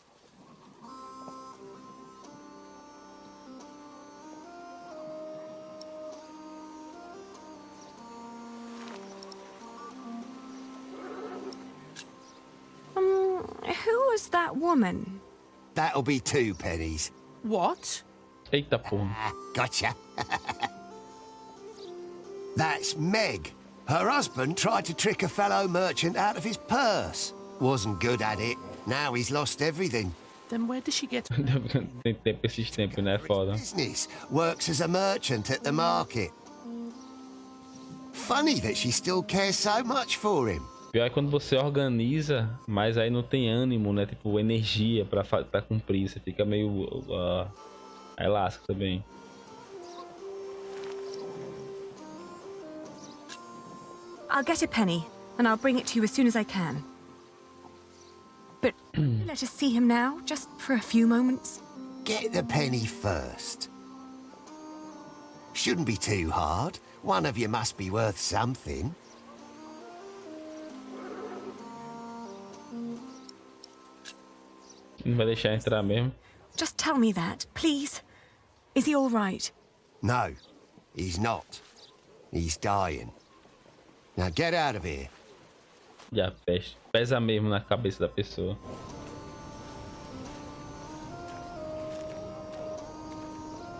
Who was that woman? That'll be 2 pennies. What? Eita porra. Gotcha. That's Meg. Her husband tried to trick a fellow merchant out of his purse. Wasn't good at it. Now he's lost everything. Then where does she get? Tem tempo esses tempos, né? Foda. Business. Works as a merchant at the market. Funny that she still cares so much for him. Pior é quando você organiza, mas aí não tem ânimo, né? Tipo, energia pra cumprir. Você fica meio... aí lasca também. I'll get a penny, and I'll bring it to you as soon as I can. But let us see him now, just for a few moments. Get the penny first. Shouldn't be too hard. One of you must be worth something. Não vai deixar entrar mesmo. Just tell me that, please. Is he all right? No, he's not. He's dying. Now get out of here. Já pesa mesmo na cabeça da pessoa.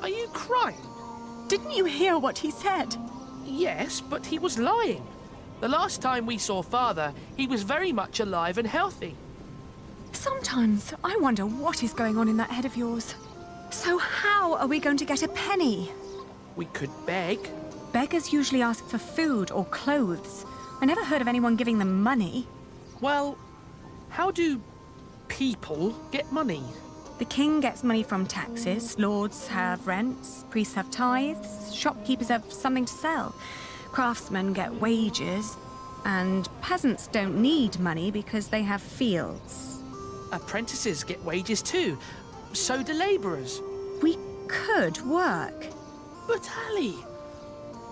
Are you crying? Didn't you hear what he said? Yes, but he was lying. The last time we saw Father, he was very much alive and healthy. Sometimes I wonder what is going on in that head of yours. So how are we going to get a penny? We could beg. Beggars usually ask for food or clothes. I never heard of anyone giving them money. Well, how do people get money? The king gets money from taxes, lords have rents, priests have tithes, shopkeepers have something to sell, craftsmen get wages, and peasants don't need money because they have fields. Apprentices get wages too. So do labourers. We could work. But Ali,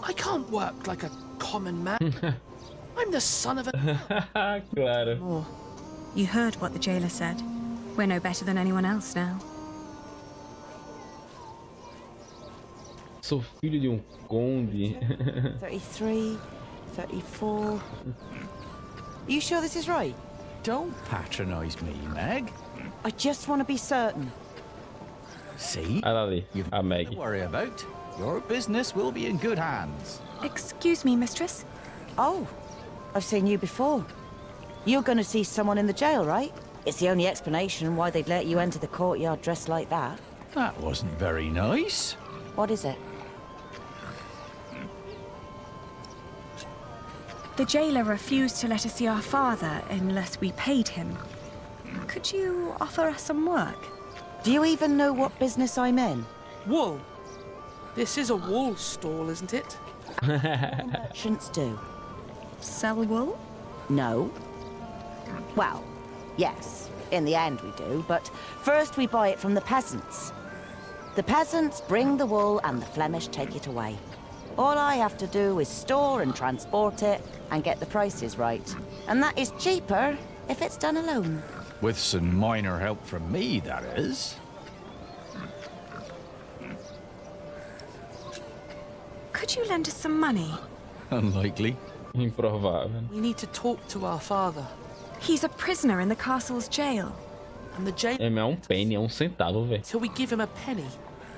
I can't work like a common man. I'm the son of a... Claro. Oh, you heard what the jailer said. We're no better than anyone else now. Sou filho de conde. 33, 34... You sure this is right? Don't patronise me, Meg. I just want to be certain. See? You've Meg. Don't worry about. Your business will be in good hands. Excuse me, mistress. Oh, I've seen you before. You're going to see someone in the jail, right? It's the only explanation why they'd let you enter the courtyard dressed like that. That wasn't very nice. What is it? The jailer refused to let us see our father unless we paid him. Could you offer us some work? Do you even know what business I'm in? Wool. This is a wool stall, isn't it? Merchants do. Sell wool? No. Well, yes, in the end we do, but first we buy it from the peasants. The peasants bring the wool and the Flemish take it away. All I have to do is store and transport it and get the prices right. And that is cheaper if it's done alone. With some minor help from me, that is. Could you lend us some money? Unlikely. Improvável. We need to talk to our father. He's a prisoner in the castle's jail. And the jail... É penny, é centavo, velho. Till we give him a penny.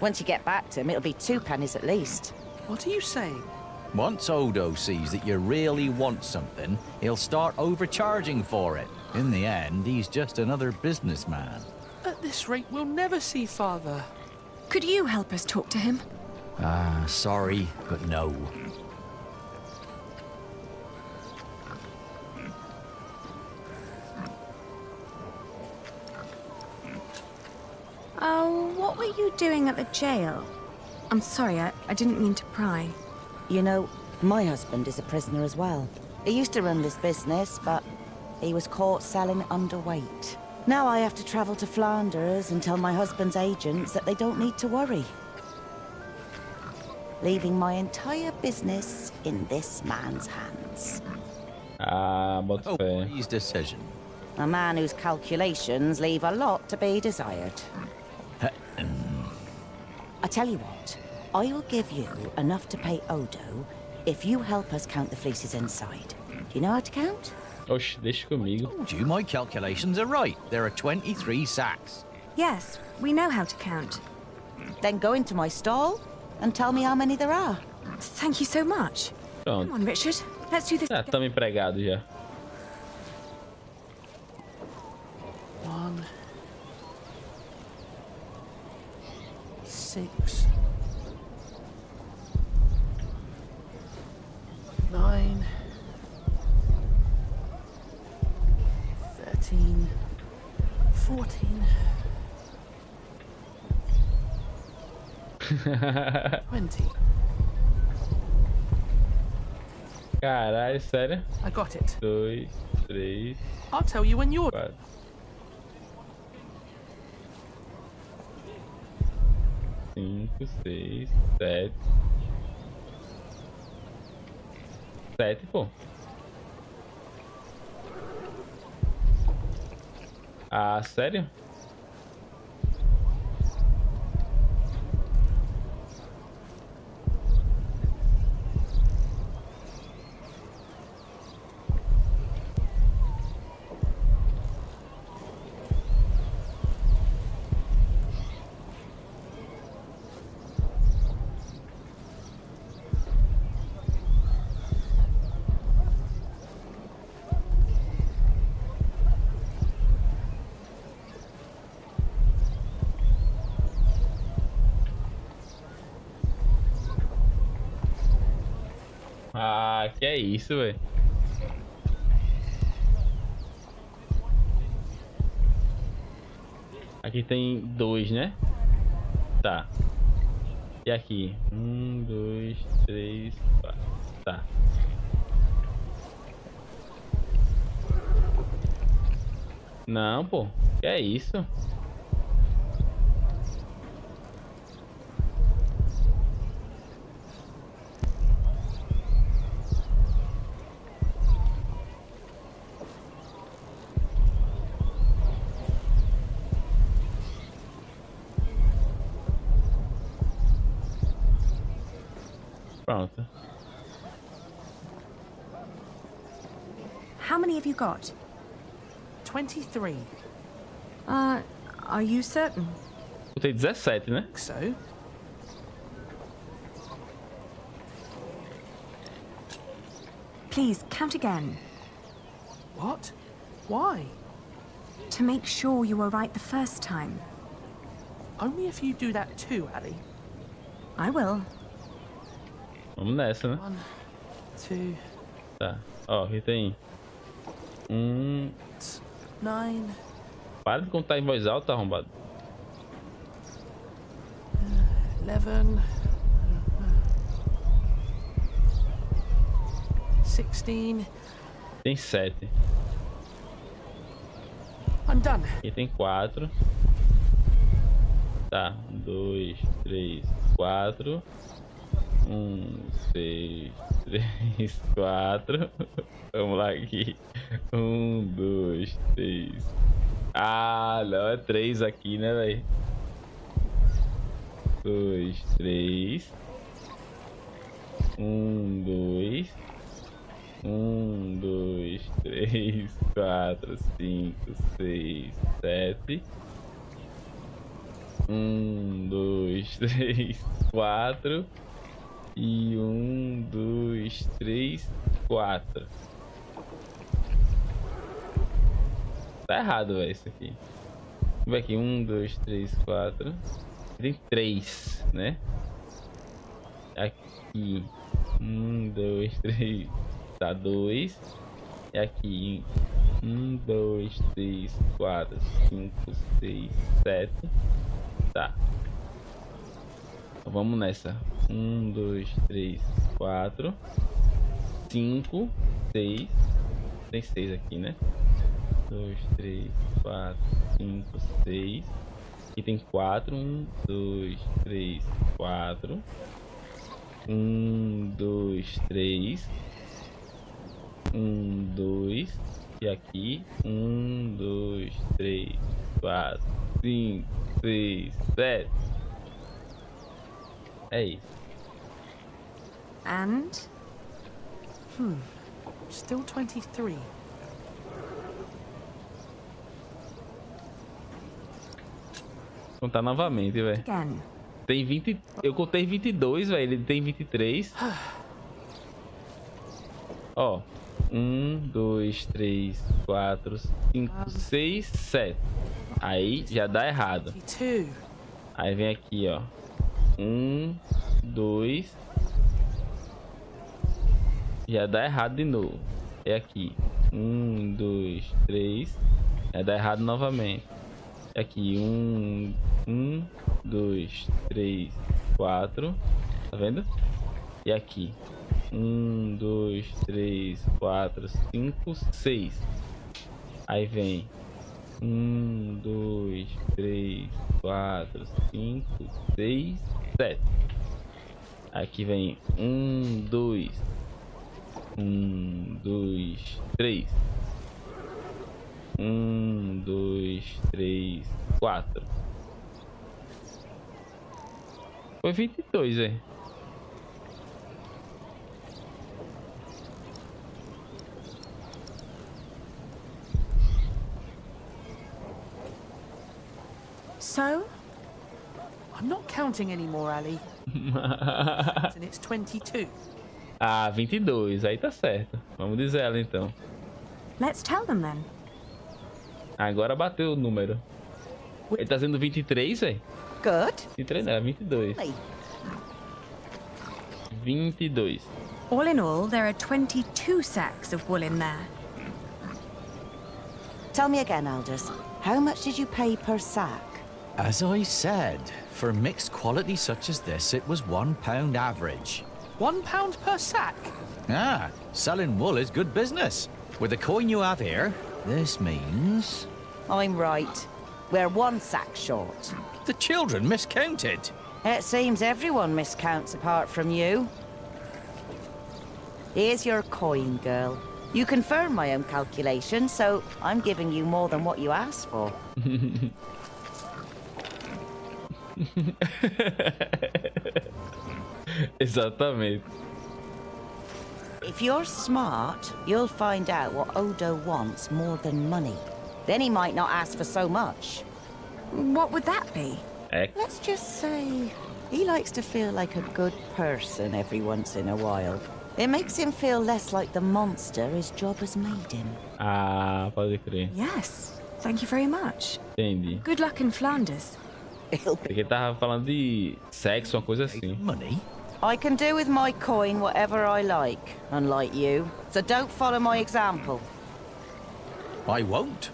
Once you get back to him, it'll be 2 pennies at least. What are you saying? Once Odo sees that you really want something, he'll start overcharging for it. In the end, he's just another businessman. At this rate, we'll never see Father. Could you help us talk to him? Sorry, but no. Oh, what were you doing at the jail? I'm sorry, I didn't mean to pry. You know, my husband is a prisoner as well. He used to run this business, but he was caught selling underweight. Now I have to travel to Flanders and tell my husband's agents that they don't need to worry. Leaving my entire business in this man's hands. But fair. His decision. A man whose calculations leave a lot to be desired. I tell you what, I'll give you enough to pay Odo if you help us count the fleeces inside. Do you know how to count? Oxe, deixa comigo. Told you my calculations are right. There are 23 sacks. Yes, we know how to count. Then go into my stall and tell me how many there are. Thank you so much. Pronto. Come on, Richard. Let's do this. Ah, estamos empregados já. 1, 6, 9, 13, 14, 20. Caralho, sério? I got it. 2, 3, I'll tell you when you're... 4. 5, 6, 7. 7, pô. Ah, sério? Ah, que é isso, velho. Aqui tem 2, né? Tá. E aqui? 1, 2, 3, 4. Tá. Não, pô. Que é isso? Pronto. How many have you got? 23. Are you certain? Eu tenho 17, né? So? Please, count again. What? Why? To make sure you were right the first time. Only if you do that too, Ali. I will. Vamos nessa, né? 1, 2. Tá. Ó, aqui tem 1. 9. Para de contar em voz alta, arrombado. 11. 16. Tem 7. I'm done. Aqui tem 4. Tá. 1, 2, 3, 4. 1, 6, 3, 4. Vamos lá aqui. 1, 2, 3. Ah, não, é 3 aqui, né, velho? 2, 3. 1, 2. 1, 2, 3, 4, 5, 6, 7. 1, 2, 3, 4. E 1, 2, 3, 4. Tá errado, velho, isso aqui. Vamos ver aqui. 1, 2, 3, 4. Tem 3, né? Aqui. 1, 2, 3. Tá 2. E aqui. 1, 2, 3, 4, 5, 6, 7. Tá. Então vamos nessa. 1, 2, 3, 4, 5, 6. Tem 6 aqui, né? 2, 3, 4, 5, 6. Aqui tem 4. 1, 2, 3, 4. 1, 2, 3. 1, 2. E aqui. 1, 2, 3, 4, 5, 6, 7. É isso. And? Still 23. Contar novamente, velho. Tem 20. Eu contei 22, velho. Ele tem 23. Ó. 1, 2, 3, 4, 5, 6, 7. Aí já dá errado. Aí vem aqui, ó. 1, 2. Já dá errado de novo. É aqui. 1, 2, 3. Já dá errado novamente. É aqui. 1, 2, 3, 4. Tá vendo? E aqui. 1, 2, 3, 4, 5, 6. Aí vem 1, 2, 3, 4, 5, 6, 7. Aqui vem 1, 2. 1, 2, 3. 1, 2, 3, 4. Foi 22, velho. So? I'm not counting anymore, Ali. And it's 22. Ah, 22. Aí tá certo. Vamos dizer ela então. Let's tell them then. Agora bateu o número. Ele tá sendo 23, velho? Good. 23 não, 22. 22. All in all, there are 22 sacks of wool in there. Tell me again, Aldous. How much did you pay per sack? As I said, for mixed quality such as this, it was £1 average. £1 per sack? Ah, selling wool is good business. With the coin you have here, this means... I'm right. We're 1 sack short. The children miscounted. It seems everyone miscounts apart from you. Here's your coin, girl. You confirm my own calculation, so I'm giving you more than what you asked for. Exatamente. If you're smart, you'll find out what Odo wants more than money. Then he might not ask for so much. What would that be? Let's just say he likes to feel like a good person every once in a while. It makes him feel less like the monster his job has made him. Ah, pode crer. Yes. Thank you very much. Entendi. Good luck in Flanders. Porque tava falando de sexo, uma coisa assim. Money? I can do with my coin whatever I like, unlike you. So don't follow my example. I won't.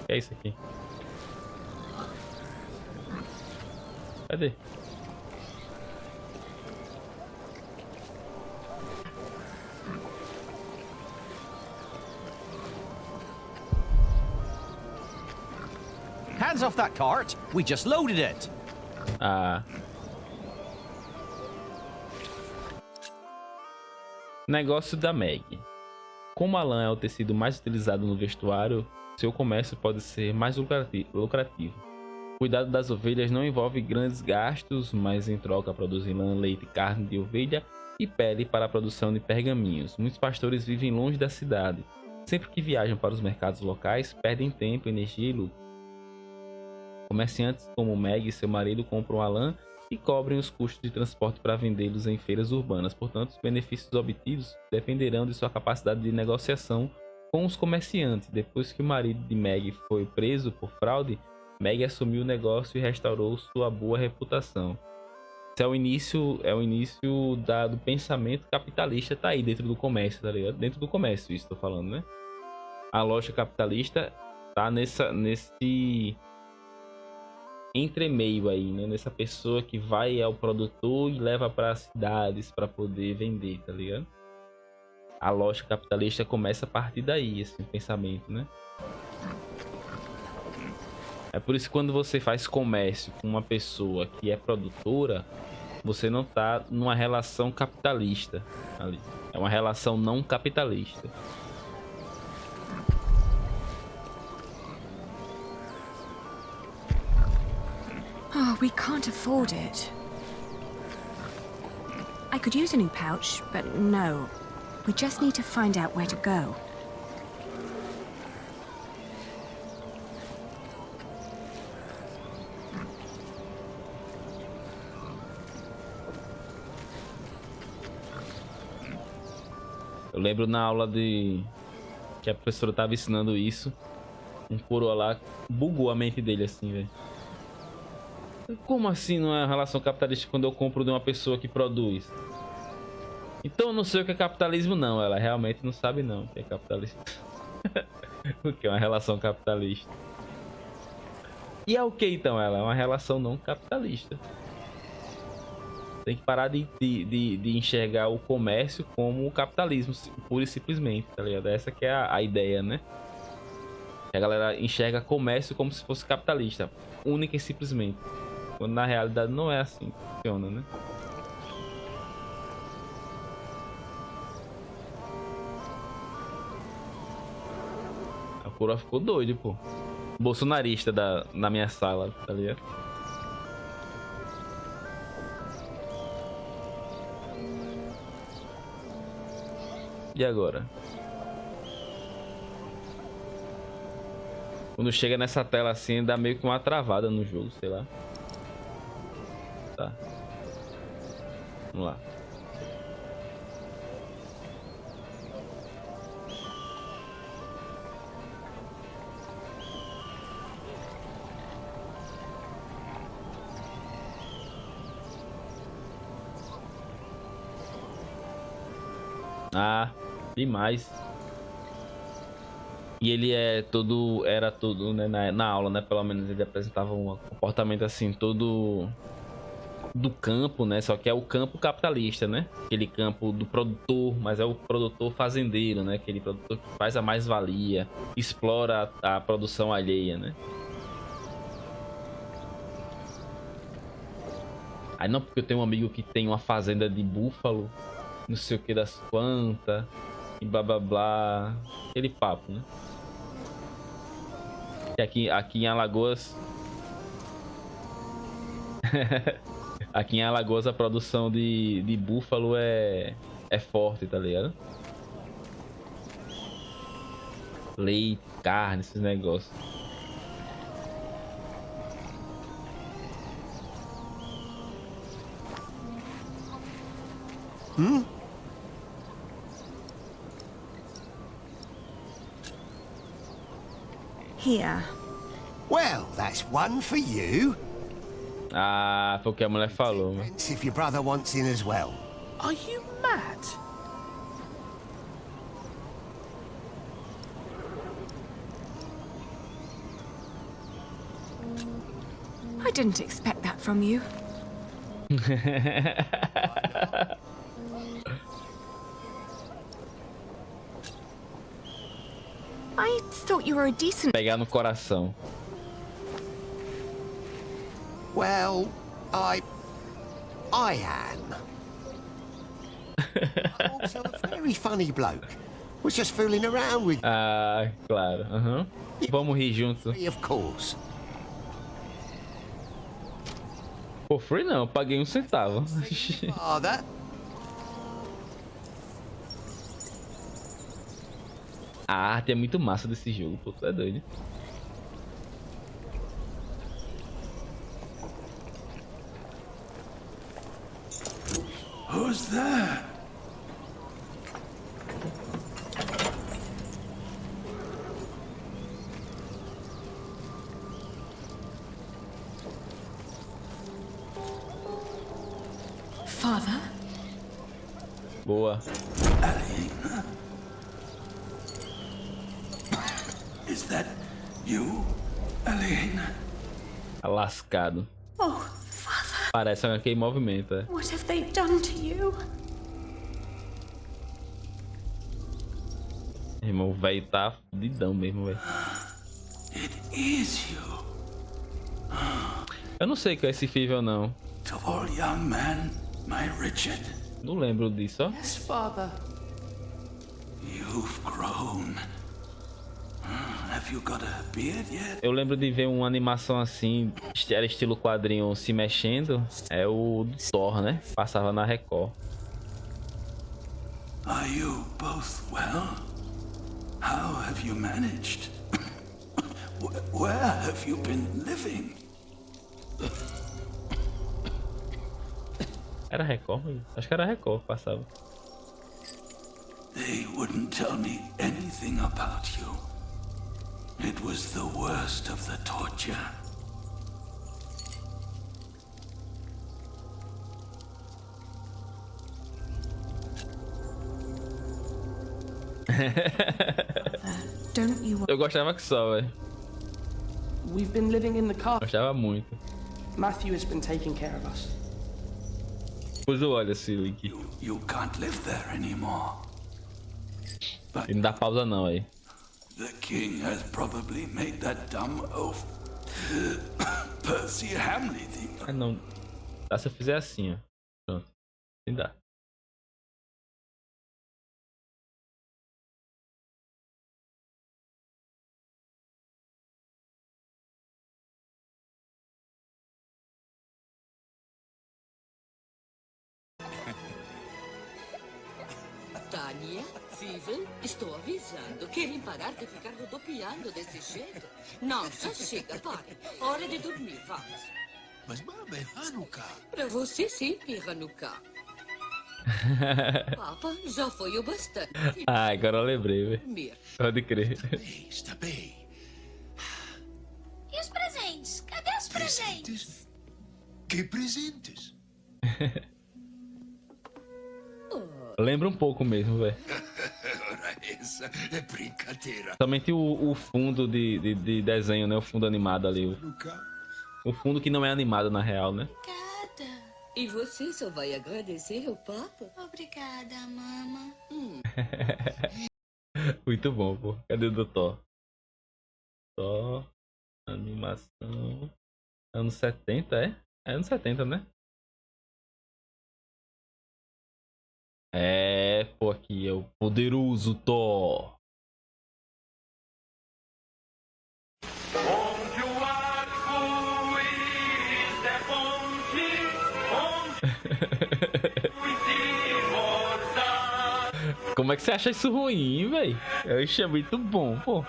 Que é isso aqui? Cadê? Hands off that cart. We just loaded it. Ah. Negócio da Meg. Como a lã é o tecido mais utilizado no vestuário, seu comércio pode ser mais lucrativo. O cuidado das ovelhas não envolve grandes gastos, mas em troca produzem lã, leite, carne de ovelha e pele para a produção de pergaminhos. Muitos pastores vivem longe da cidade. Sempre que viajam para os mercados locais, perdem tempo, energia e lucro. Comerciantes como Meg e seu marido compram a lã e cobrem os custos de transporte para vendê-los em feiras urbanas. Portanto, os benefícios obtidos dependerão de sua capacidade de negociação com os comerciantes. Depois que o marido de Meg foi preso por fraude, Meg assumiu o negócio e restaurou sua boa reputação. Esse é o início do pensamento capitalista, tá aí dentro do comércio, tá ligado? Dentro do comércio, isso tô falando, né? A lógica capitalista tá nesse entremeio aí, né? Nessa pessoa que vai ao produtor e leva para as cidades para poder vender, tá ligado? A lógica capitalista começa a partir daí, esse pensamento, né? É por isso que quando você faz comércio com uma pessoa que é produtora, você não tá numa relação capitalista ali. É uma relação não capitalista. Oh, we can't afford it. I could use a new pouch, but no. We just need to find out where to go. Eu lembro na aula que a professora tava ensinando isso, um coroa lá bugou a mente dele assim, velho. Como assim não é uma relação capitalista quando eu compro de uma pessoa que produz? Então eu não sei o que é capitalismo não, ela realmente não sabe não o que é capitalismo. O que é uma relação capitalista? E é o que então ela? É uma relação não capitalista. Tem que parar de enxergar o comércio como o capitalismo, pura e simplesmente, tá ligado? Essa que é a ideia, né? A galera enxerga comércio como se fosse capitalista, única e simplesmente. Quando na realidade não é assim que funciona, né? A coroa ficou doido, pô. Bolsonarista na minha sala, tá ligado? E agora? Quando chega nessa tela assim, dá meio que uma travada no jogo, sei lá. Tá. Vamos lá. Ah, demais. E ele era todo, né, na aula, né, pelo menos ele apresentava um comportamento assim, todo do campo, né, só que é o campo capitalista, né, aquele campo do produtor, mas é o produtor fazendeiro, né, aquele produtor que faz a mais-valia, explora a produção alheia, né. Aí não, porque eu tenho um amigo que tem uma fazenda de búfalo, não sei o que das plantas e blá blá blá, aquele papo, né? E aqui em Alagoas aqui em Alagoas a produção de búfalo é forte, tá ligado? Leite, carne, esses negócios. Here. Well, that's one for you. Ah, foi o que a mulher falou, mano. If your brother wants in as well. Are you mad? I didn't expect that from you. I thought you were a decent... Pegar no coração. Well, I am. I'm also a very funny bloke. Was just fooling around with... Ah, claro. Uhum. Vamos rir junto. Of course. For free não, eu paguei 1 centavo. Father. A arte é muito massa desse jogo, pô, tu é doido. Who's there? Father? Boa. Aliena? Is that you, Aliena? Lascado. Oh, Father. Parece aquele movimento, é. What have they done to you? Irmão, o velho tá fudidão mesmo, velho. It is you. Eu não sei o que é esse fível, não. Tall young man, my Richard. Não lembro disso, ó. Yes, Father. You've grown. Have you got a beard yet? Eu lembro de ver uma animação assim, era estilo quadrinho se mexendo. É o do Thor, né? Passava na Record. Are you both well? How have you managed? Where have you been living? Era Record? Acho que era Record que passava. They wouldn't tell me anything about you. It was the worst of the torture. Don't you Eu gostava que só, velho. We've been living in the car. Gostava muito. Matthew has been taking care of us. Depois eu olho esse link. You can't live there anymore. E não dá pausa não aí. The king has probably made that dumb oath. Percy Hamley. Ah, não. Dá se eu fizer assim, ó. Pronto. Sim, dá. Tânia, Steven, estou avisando. Querem parar de ficar rodopiando desse jeito? Não, já chega, pare. Hora de dormir, vamos. Mas, mama, é Hanukkah. Para você sempre, Hanukkah. Papa, já foi o bastante. Ah, agora eu lembrei, velho. Pode crer. Está bem. E os presentes? Cadê os presentes? Que presentes? Lembra um pouco mesmo, velho. Ora, essa é brincadeira. Somente o fundo de desenho, né? O fundo animado ali. O fundo que não é animado na real, né? E você só vai agradecer ao Papa? Obrigada, mama. Muito bom, pô. Cadê o do Thor? Thor, animação. Anos 70, é? É anos 70, né? É, pô, aqui é o poderoso Thor. Como é que você acha isso ruim, velho? Eu achei muito bom, pô.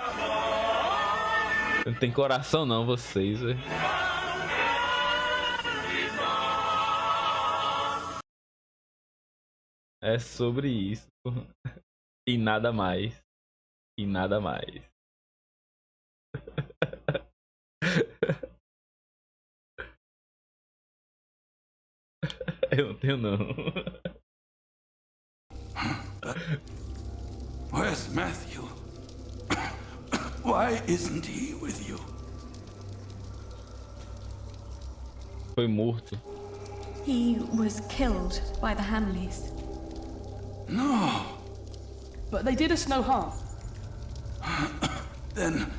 Não tem coração não, vocês, velho. É sobre isso. E nada mais. E nada mais. Eu não tenho não. Where's Matthew? Why isn't he with you? Foi morto. He was killed by the Hamleys. No. But they did us no harm. Then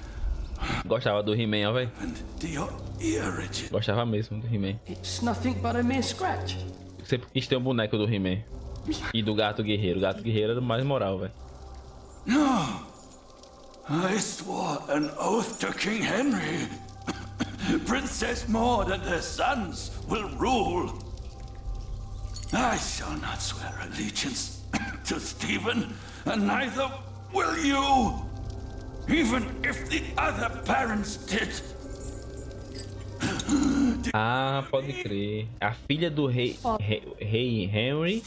Gostava do He-Man, ó, velho. to your ear, Richard. Gostava mesmo do He-Man. It's nothing but a mere scratch. Sempre quis ter um boneco do He-Man. E do Gato Guerreiro. O Gato Guerreiro era o mais moral, velho. No. I swore an oath to King Henry. Princess Maud and her sons will rule. I shall not swear allegiance to Stephen, and neither will you. Even if the other parents did. Ah, pode crer. A filha do rei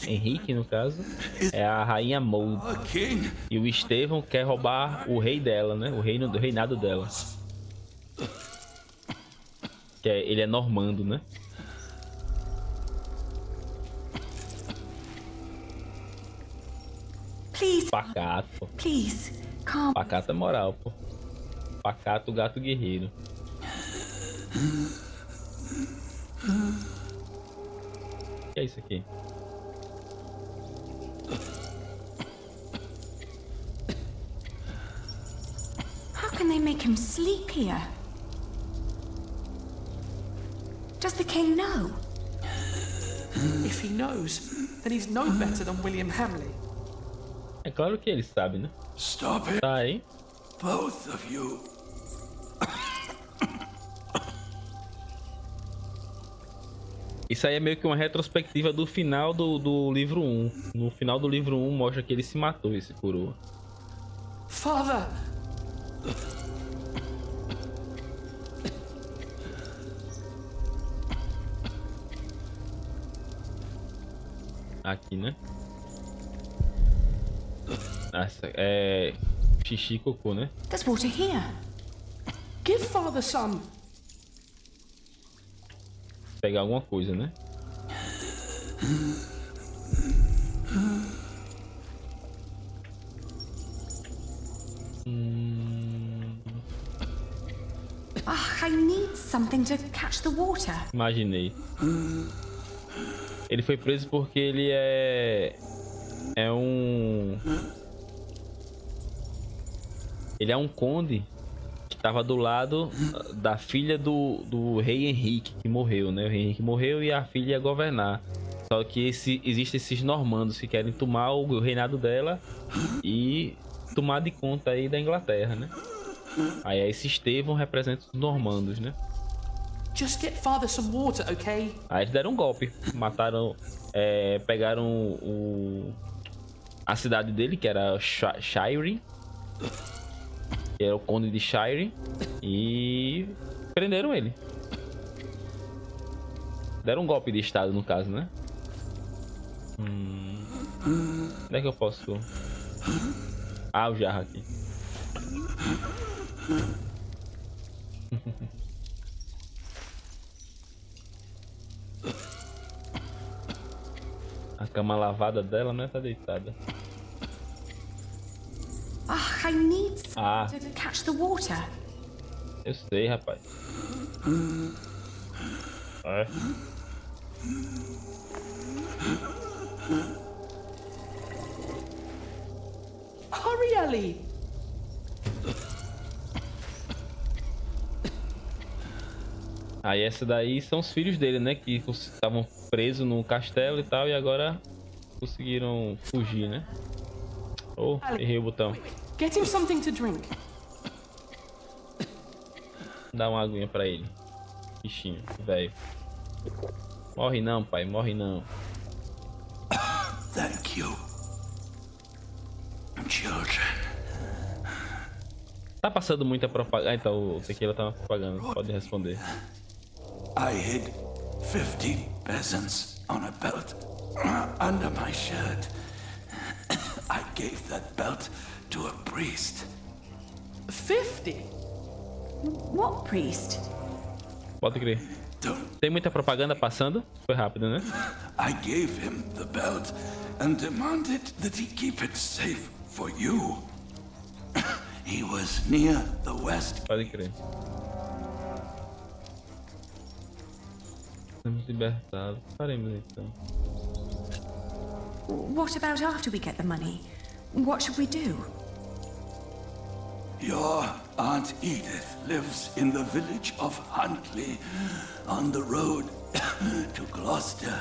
Henrique, no caso, é a rainha Maud. E o Estevão quer roubar o rei dela, né? O reinado dela. Ele é normando, né? Please. Pacato, pô. Please, calm. Pacato é moral, pô. Pacato, gato guerreiro. O que é isso aqui? How can they make him sleep here? Does the king know? If he knows, then he's no better than William Hamley. É claro que ele sabe, né? Stop it. Tá aí. Both of you. Isso aí é meio que uma retrospectiva do final do livro 1. No final do livro 1 mostra que ele se matou, esse coroa. Father! Aqui, né? Essa é xixi e cocô, né? There's water here. Give father some. Pegar alguma coisa, né? I need something to catch the water. Imaginei. Ele foi preso porque ele ele é um conde que estava do lado da filha do rei Henrique, que morreu, né? O rei Henrique morreu e a filha ia governar. Só que existem esses normandos que querem tomar o reinado dela e tomar de conta aí da Inglaterra, né? Aí esse Estevão representa os normandos, né? Just get father some water, okay? Aí eles deram um golpe, mataram, pegaram a cidade dele, que era Shire, que era o conde de Shire, e prenderam ele. Deram um golpe de estado, no caso, né? Onde é que eu posso... Ah, o jarro aqui. A cama lavada dela, né? Tá deitada. I need something to catch the water. Eu sei, rapaz. É. Hurry, Ellie! Aí essa daí são os filhos dele, né? Que estavam presos no castelo e tal, e agora conseguiram fugir, né? Oh, errei o botão. Get him something to drink. Dá uma aguinha pra ele. Bichinho, velho. Morre não, pai, morre não. Thank you, children. Tá passando muita propaganda. Ah, então o Tequila tá propaganda. Pode responder. I hid 50 peasants on a belt under my shirt. I gave that belt to a priest. 50? What priest? Pode crer. Tem muita propaganda passando? Foi rápido, né? I gave him the belt and demanded that he keep it safe for you. He was near the west. Pode crer. Estamos libertados. Faremos então. What about after we get the money? What should we do? Your Aunt Edith lives in the village of Huntley, on the road to Gloucester.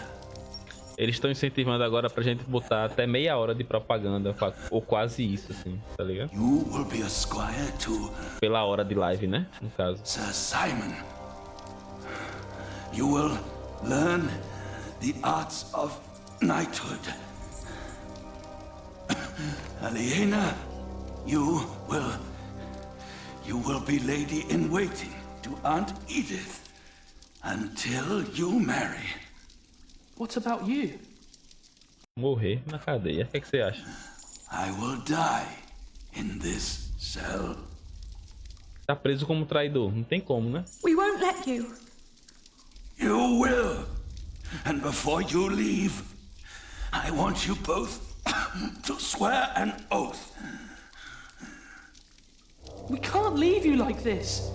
Eles estão incentivando agora pra gente botar até meia hora de propaganda, ou quase isso, assim, tá ligado? You will be a squire to Pela hora de live, né? No caso. Sir Simon. You will learn the arts of knighthood. Aliena, you will be lady in waiting to Aunt Edith. until you marry. What about you? Morrer na cadeia. O que você acha? I will die in this cell. Tá preso como traidor. Não tem como, né? We won't let you. You will. And before you leave, I want you both to swear an oath. We can't leave you like this.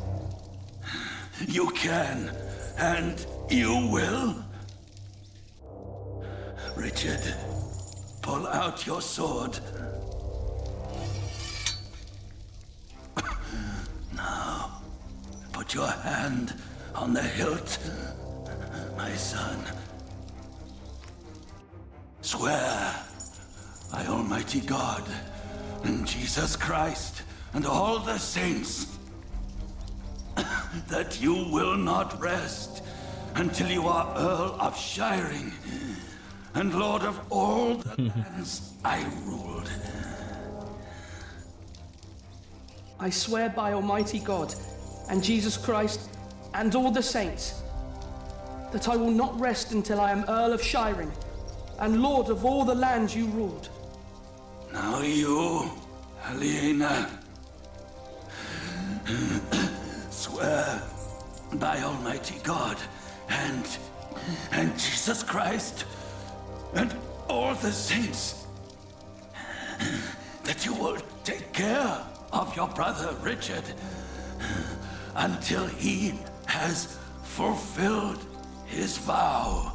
You can, and you will. Richard, pull out your sword. Now, put your hand on the hilt, my son. Swear by Almighty God and Jesus Christ and all the saints that you will not rest until you are Earl of Shiring and Lord of all the lands I ruled. I swear by Almighty God and Jesus Christ and all the saints that I will not rest until I am Earl of Shiring and Lord of all the lands you ruled. Now you, Aliena, swear by Almighty God and Jesus Christ and all the saints that you will take care of your brother Richard until he has fulfilled his vow.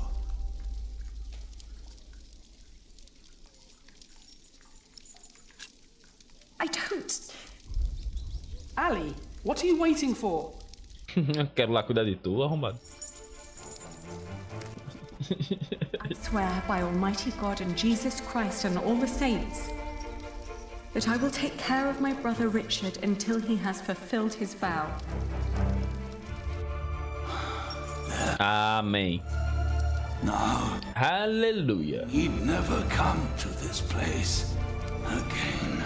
I don't. Ali, what are you waiting for? Eu quero lá cuidar de tu, arrombado. I swear by Almighty God and Jesus Christ and all the saints that I will take care of my brother Richard until he has fulfilled his vow. Amém. No. Hallelujah. He'd never come to this place again.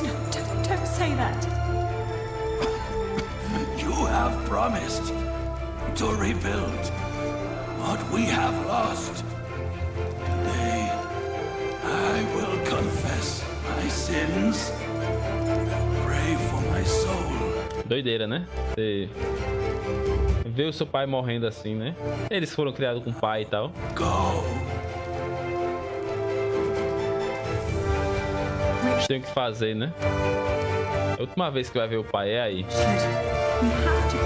No, don't say that. You have promised to rebuild what we have lost. Today, I will confess my sins. Pray for my soul. Doideira, né? Você vê o seu pai morrendo assim, né? Eles foram criados com pai e tal. Go. Tem o que fazer, né? A última vez que vai ver o pai é aí. We have to go.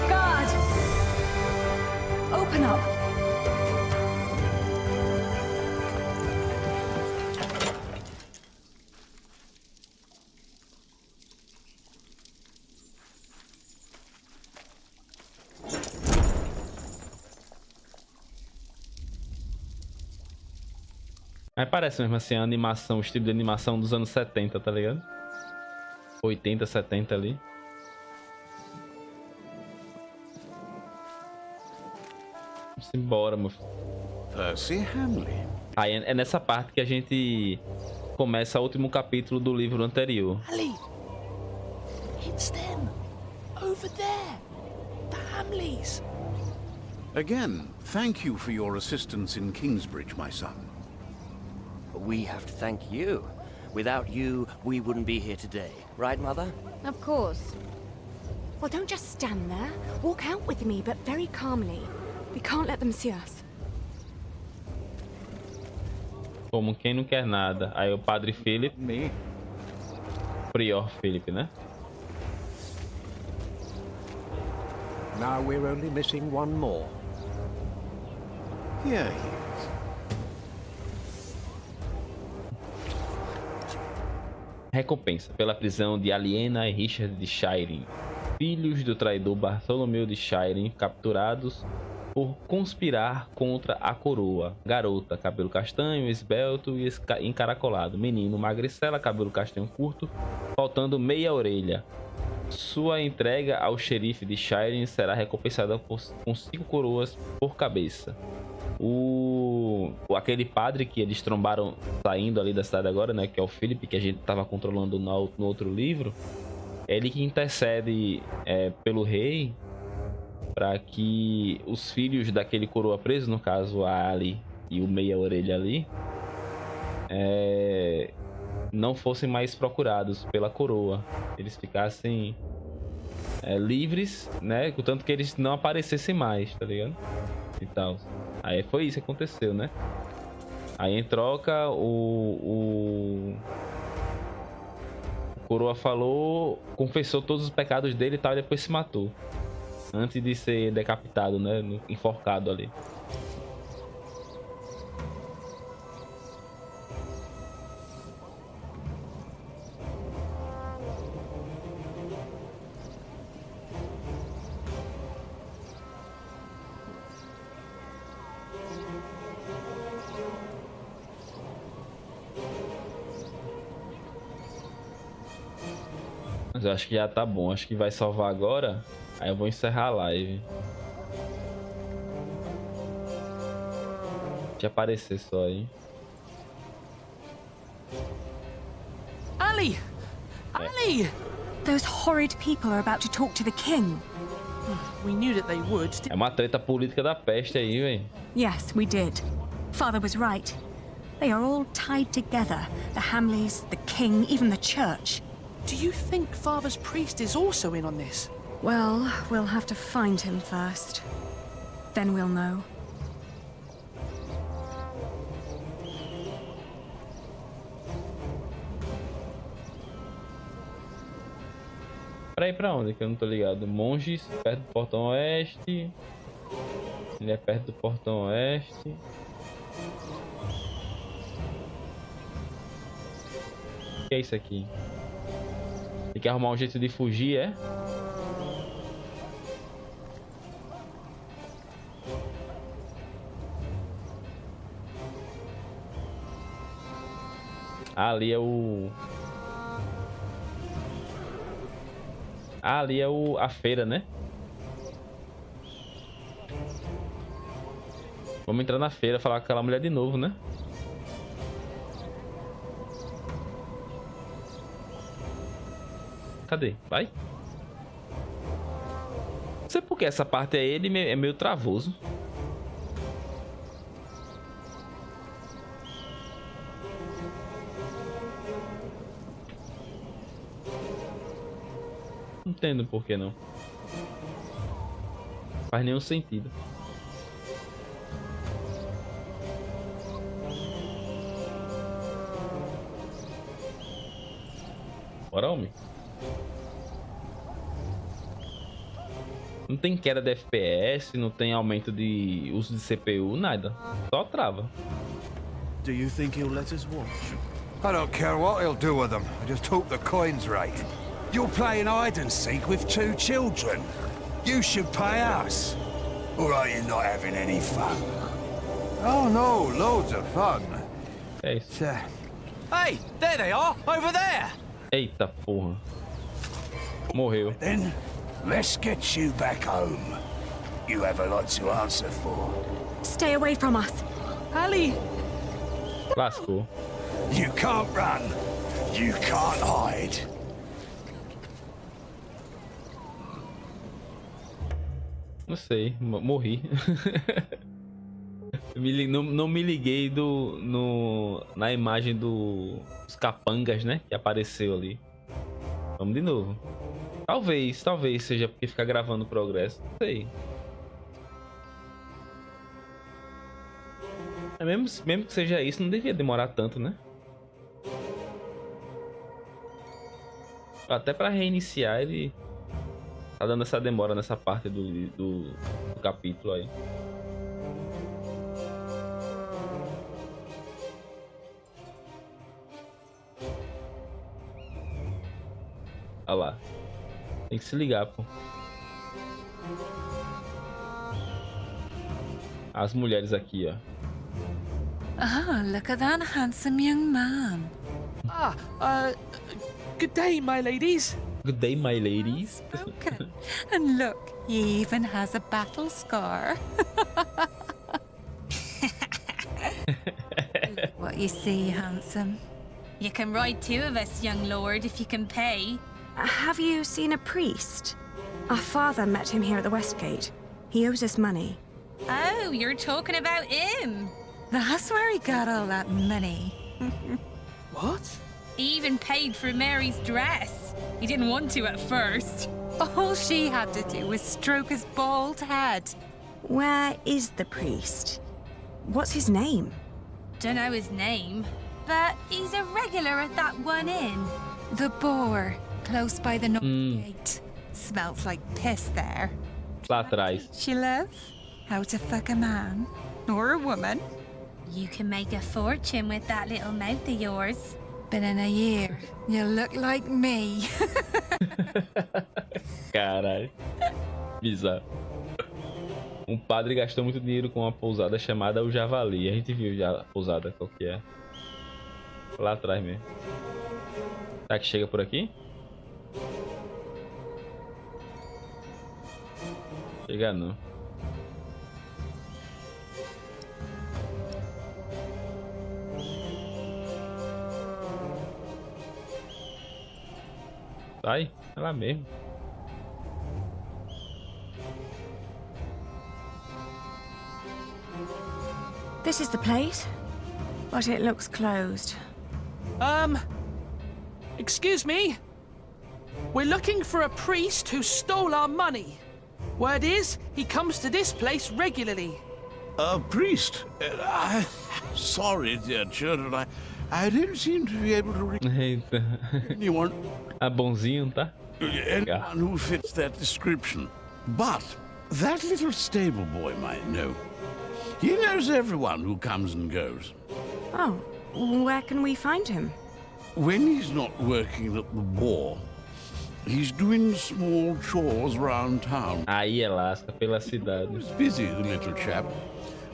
Guard! Open up! Aí parece mesmo assim a animação, o estilo de animação dos anos 70, tá ligado? 80, 70 ali. Vamos embora, meu filho. Percy Hamley. Aí é nessa parte que a gente começa o último capítulo do livro anterior. Ali! It's them! Over there! The Hamleys! Again, thank you for your assistance in Kingsbridge, my son. We have to thank you. Without you, we wouldn't be here today. Right, Mother? Of course. Well, don't just stand there. Walk out with me, but very calmly. We can't let them see us. Como quem não quer nada. Aí o padre Philip. Prior Philip, né? Now we're only missing one more. Here he is. Recompensa pela prisão de Aliena e Richard de Shiring, filhos do traidor Bartholomew de Shiring, capturados por conspirar contra a coroa. Garota, cabelo castanho, esbelto e encaracolado. Menino, magricela, cabelo castanho curto, faltando meia orelha. Sua entrega ao xerife de Shire será recompensada com 5 coroas por cabeça. Aquele padre que eles trombaram saindo ali da cidade agora, né? Que é o Philip, que a gente tava controlando no outro livro. Ele que intercede pelo rei para que os filhos daquele coroa preso, no caso a Ali e o meia orelha ali, não fossem mais procurados pela coroa. Eles ficassem livres, né? Contanto que eles não aparecessem mais, tá ligado? E tal. Aí foi isso que aconteceu, né? Aí em troca o coroa falou, confessou todos os pecados dele e tal, e depois se matou. Antes de ser decapitado, né? Enforcado ali. Mas eu acho que já tá bom. Acho que vai salvar agora. Aí eu vou encerrar a live. Deixa aparecer só aí. Ali! Ali! Those horrid people are about to talk to the king. We knew that they would. É uma treta política da peste aí, velho. Yes, we did. Father was right. They are all tied together. The Hamleys, the king, even the church. Do you think Father's priest is also in on this? Well, we'll have to find him first. Then we'll know. Pra ir pra onde? Que eu não tô ligado. Monges, perto do portão oeste. Ele é perto do portão oeste. O que é isso aqui? Tem que arrumar um jeito de fugir, é? Ah, ali é o... Ah, ali é a feira, né? Vamos entrar na feira, falar com aquela mulher de novo, né? Cadê? Vai. Não sei por que essa parte aí ele é meio travoso. Não entendo por que não. Faz nenhum sentido. Bora, homem. Não tem queda de FPS, não tem aumento de uso de CPU, nada. Só trava. Do you think he'll let us watch? I don't care what he'll do with them. I just hope the coin's right. You're playing hide and seek with 2 children. You should pay us. Or are you not having any fun? Oh no, loads of fun. É isso. Hey, there they are, over there. Eita porra. Morreu. Then let's get you back home. You have a lot to answer for. Stay away from us. Ali! Lascou. You can't run. You can't hide. Não sei, morri. Não me liguei na imagem dos capangas, né? Que apareceu ali. Vamos de novo. Talvez seja porque ficar gravando o progresso. Não sei. Mesmo que seja isso, não devia demorar tanto, né? Até pra reiniciar ele tá dando essa demora nessa parte do capítulo aí. Olha lá. Tem que se ligar, pô. As mulheres aqui, ó. Ah, look at that handsome young man. Good day, my ladies. Good day, my ladies. And look, he even has a battle scar. What you see, handsome? You can ride 2 of us, young lord, if you can pay. Have you seen a priest? Our father met him here at the West Gate. He owes us money. Oh, you're talking about him. That's where he got all that money. What? He even paid for Mary's dress. He didn't want to at first. All she had to do was stroke his bald head. Where is the priest? What's his name? Dunno his name, but he's a regular at that one inn. The Boar, close by the North Gate. Smells like piss there. Lá atrás. She live? How to fuck a man or a woman? You can make a fortune with that little mouth of yours. But in a year, you'll look like me. Caralho. Bizarro. Um padre gastou muito dinheiro com uma pousada chamada o Javali. A gente viu já a pousada, qual que é. Lá atrás mesmo. Será que chega por aqui? Chega não. Sai, é lá mesmo. This is the place, but it looks closed. Excuse me? We're looking for a priest who stole our money. Word is, he comes to this place regularly. A priest? Sorry, dear children, I didn't seem to be able to read anyone. Ah, bonzinho, tá? Anyone who fits that description. But that little stable boy might know. He knows everyone who comes and goes. Oh, where can we find him? When he's not working at the war, he's doing small chores around town. Aí é lasca pela cidade. He's busy, the little chap.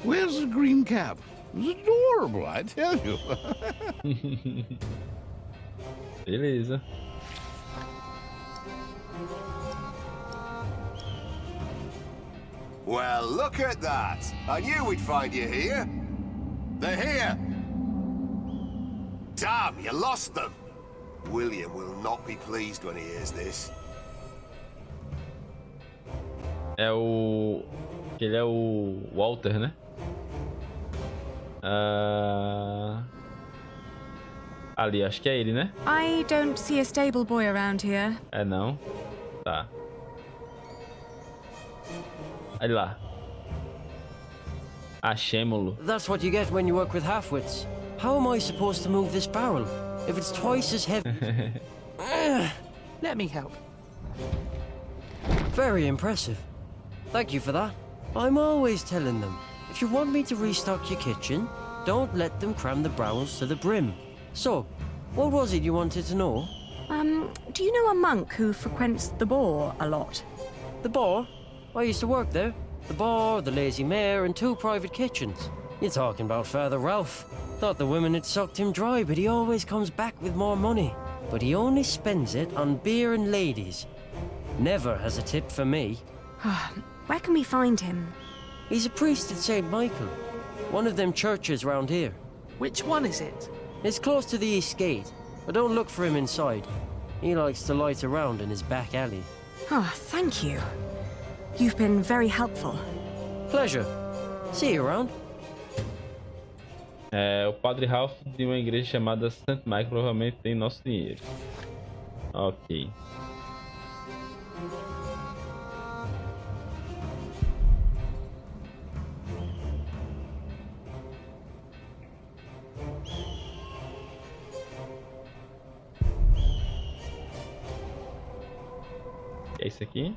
Wears a green cap. It's adorable, I tell you. Beleza. Well, look at that. I knew we'd find you here. They're here. Damn, you lost them. William will not be pleased when he hears this. É o... Ele é o Walter, né? Ali, acho que é ele, né? I don't see a stable boy around here. É não? Tá. Olha lá. Achemos-lo. That's what you get when you work with half-wits. How am I supposed to move this barrel if it's twice as heavy? Let me help. Very impressive. Thank you for that. I'm always telling them, if you want me to restock your kitchen, don't let them cram the barrels to the brim. So, what was it you wanted to know? Do you know a monk who frequents the Boar a lot? The Boar? I used to work there. The Boar, the Lazy Mare, and 2 private kitchens. You're talking about Father Ralph. Thought the women had sucked him dry, but he always comes back with more money. But he only spends it on beer and ladies. Never has a tip for me. Where can we find him? He's a priest at St. Michael. One of them churches round here. Which one is it? It's close to the East Gate, but don't look for him inside. He likes to light around in his back alley. Oh, thank you. You've been very helpful. Pleasure. See you around. É, o Padre Ralph de uma igreja chamada St. Michael provavelmente tem nosso dinheiro. Ok. É isso aqui.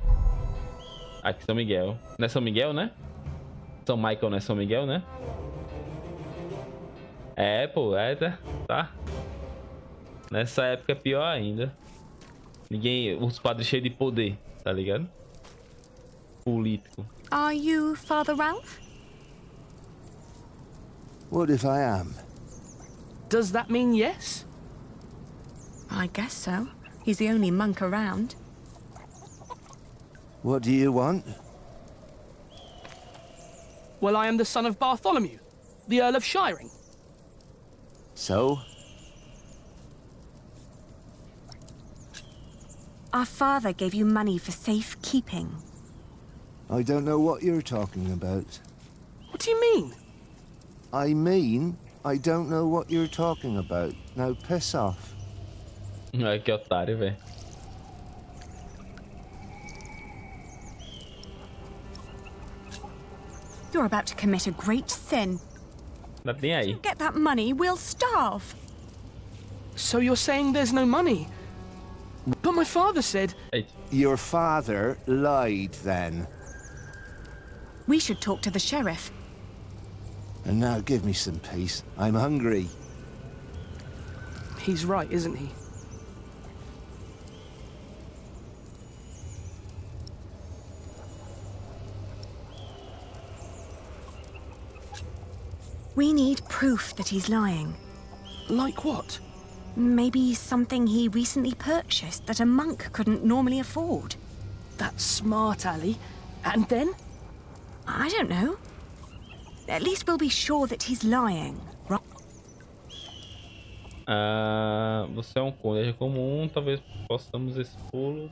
Aqui São Miguel. Não é São Miguel, né? São Michael, não é São Miguel, né? É, pô, tá. Nessa época é pior ainda. Os padres cheios de poder, tá ligado? Político. Are you Father Ralph? What if I am? Does that mean yes? I guess so. He's the only monk around. What do you want? Well, I am the son of Bartholomew, the Earl of Shiring. So? Our father gave you money for safekeeping. I don't know what you're talking about. What do you mean? I mean, I don't know what you're talking about. Now piss off. Ai, que otário, velho. You're about to commit a great sin. Não tem aí. Get that money, we'll starve. So you're saying there's no money? But my father said... Your father lied then. We should talk to the sheriff. And now give me some peace. I'm hungry. He's right, isn't he? We need proof that he's lying. Like what? Maybe something he recently purchased that a monk couldn't normally afford. That's smart, Ali. And then? I don't know. At least we'll be sure that he's lying, right? Você é um conde comum, talvez possamos expô-lo.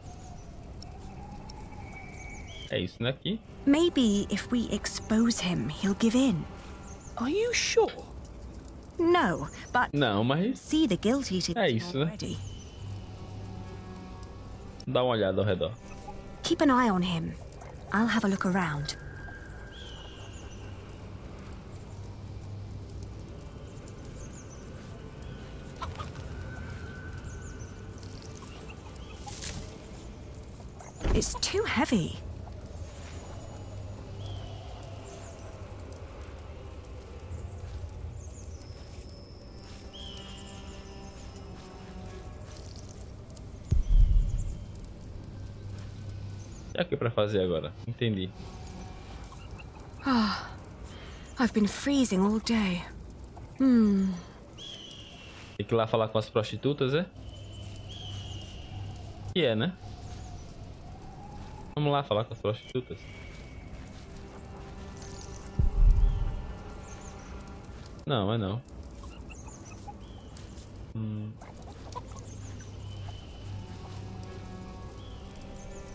É isso, né, aqui? Maybe if we expose him, he'll give in. Are you sure? No, but não, mas see the guilt eating é isso, né? already. Dá uma olhada ao redor. Keep an eye on him. I'll have a look around. It's too heavy. E o que pra fazer agora? Entendi. Ah, I've been freezing all day. Tem que ir lá falar com as prostitutas, é? E é, né? Vamos lá falar com as prostitutas. Não, é não.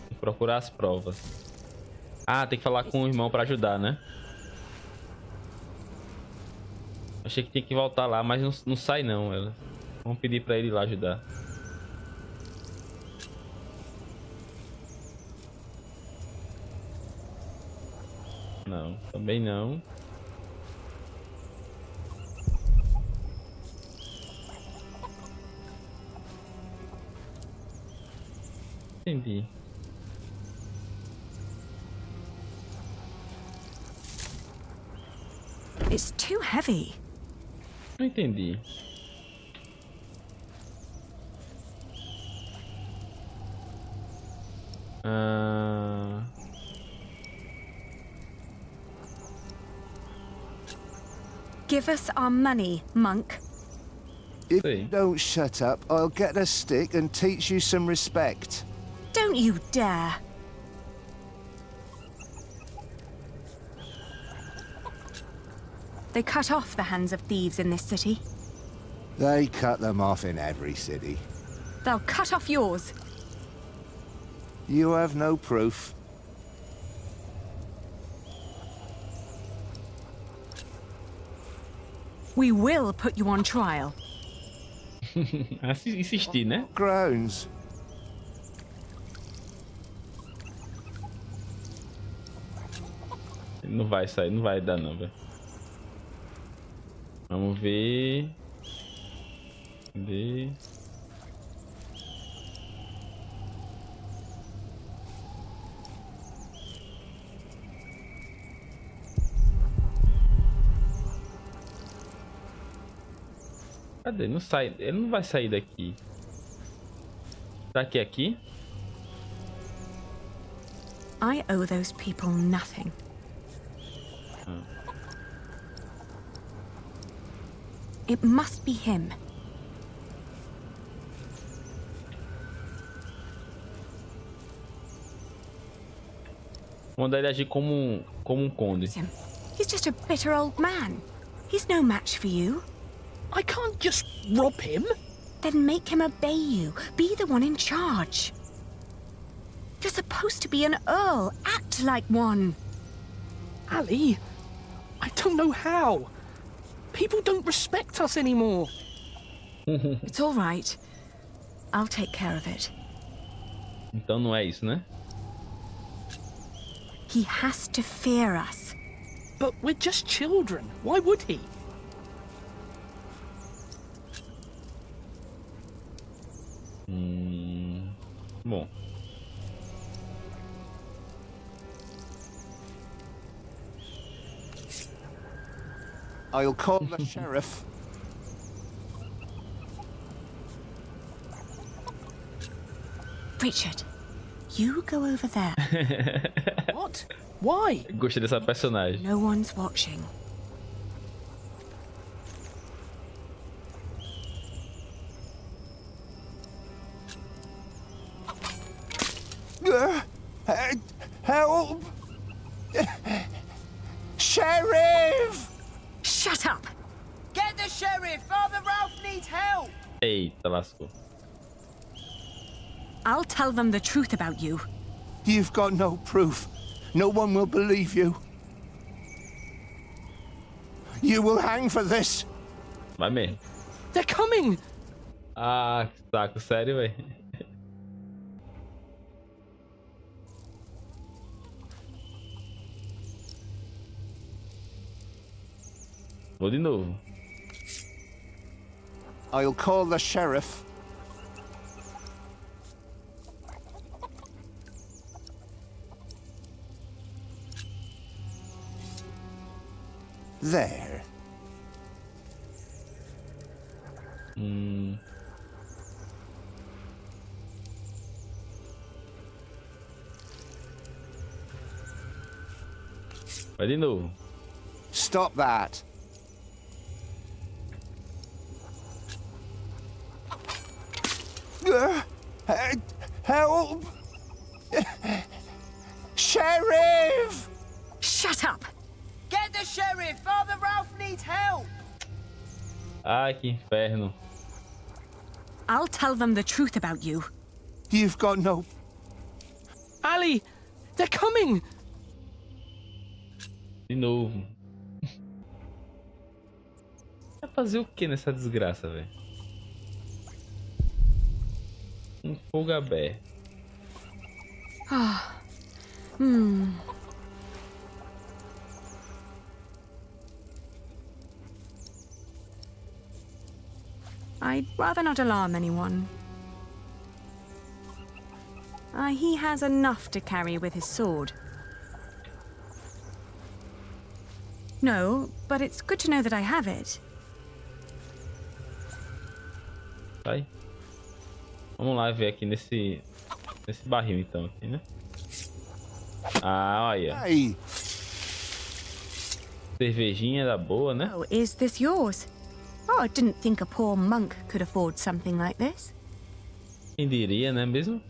Tem que procurar as provas. Ah, tem que falar com o irmão pra ajudar, né? Achei que tinha que voltar lá, mas não sai não, ela. Vamos pedir pra ele ir lá ajudar. Não, também não. Entendi. It's too heavy. Não entendi. Give us our money, monk. If you don't shut up, I'll get a stick and teach you some respect. Don't you dare. They cut off the hands of thieves in this city. They cut them off in every city. They'll cut off yours. You have no proof. We will put you on trial. Insistir, né? Grounds. Não vai sair, não vai dar não, velho. Vamos ver. Cadê? Cadê? Não sai. Ele não vai sair daqui. Será que é aqui? I owe those people nothing. It must be him. Mandar ele agir como um conde. He's just a bitter old man. He's no match for you. I can't just rob him. Then make him obey you. Be the one in charge. You're supposed to be an earl. Act like one. Ali, I don't know how. People don't respect us anymore. It's all right. I'll take care of it. Então não é isso, né? He has to fear us. But we're just children. Why would he? Bom. I'll call the sheriff. Richard, you go over there. What? Why? Gostei dessa personagem. No one's watching. Help! Sheriff! Shut up! Get the sheriff! Father Ralph needs help! Eita, lascou. I'll tell them the truth about you. You've got no proof. No one will believe you. You will hang for this. Vai mesmo. They're coming! Ah, que saco, sério, velho. Vou de novo. I'll call the sheriff. There. Vai de novo. Stop that. Help! Sheriff! Shut up! Get the sheriff! Father Ralph needs help! Ai, que inferno. I'll tell them the truth about you. You've got no... Ali, they're coming! De novo. Vai fazer o que nessa desgraça, velho? Fogo aberto. Ah. I'd rather not alarm anyone. He has enough to carry with his sword. No, but it's good to know that I have it. Vai. Vamos lá ver aqui nesse barril então aqui, né? Ah, olha. Hey. Cervejinha da boa, né? Oh, is this yours? Oh, I didn't think a poor monk could afford something like this. Quem diria, né mesmo?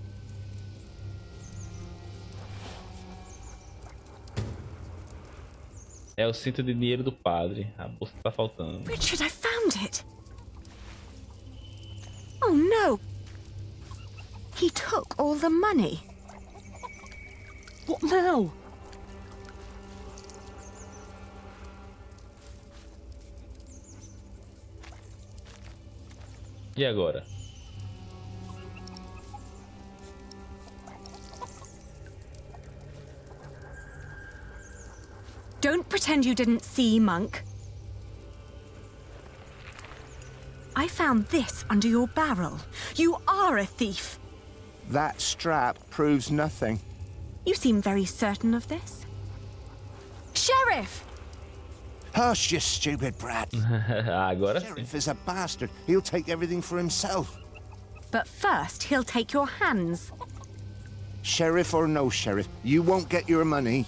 É o cinto de dinheiro do padre. A bolsa tá faltando. Richard, I found it. Oh no. He took all the money. What now? E agora? Don't pretend you didn't see, monk. I found this under your barrel. You are a thief. That strap proves nothing. You seem very certain of this. Sheriff! Hush, you stupid brat. Agora Sheriff is a bastard. He'll take everything for himself. But first, he'll take your hands. Sheriff or no sheriff, you won't get your money.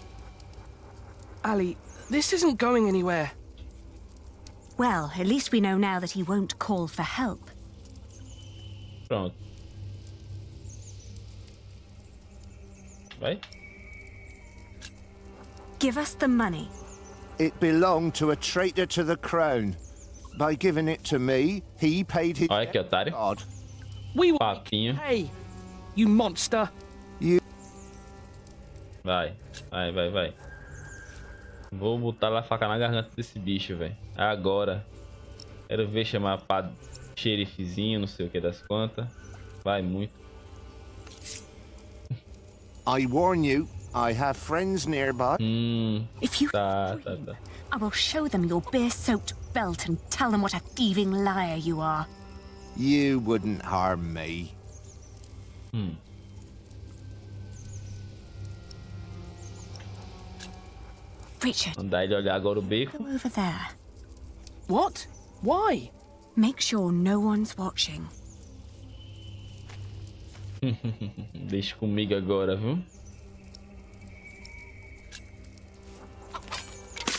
Ali, this isn't going anywhere. Well, at least we know now that he won't call for help. Pronto. Vai. Give us the money. It belonged to a traitor to the crown. By giving it to me, he paid his Olha que otário. God. We will Papinho. pay, you monster. Vai. Vou botar a faca na garganta desse bicho, velho. Agora. Quero ver chamar pra xerifezinho, não sei o que das quantas. Vai muito. I warn you, I have friends nearby. If you tá. I will show them your beer-soaked belt and tell them what a thieving liar you are. You wouldn't harm me. Richard, Mandar ele olhar agora o beco. go over there. What? Why? Make sure no one's watching. Deixa comigo agora, viu?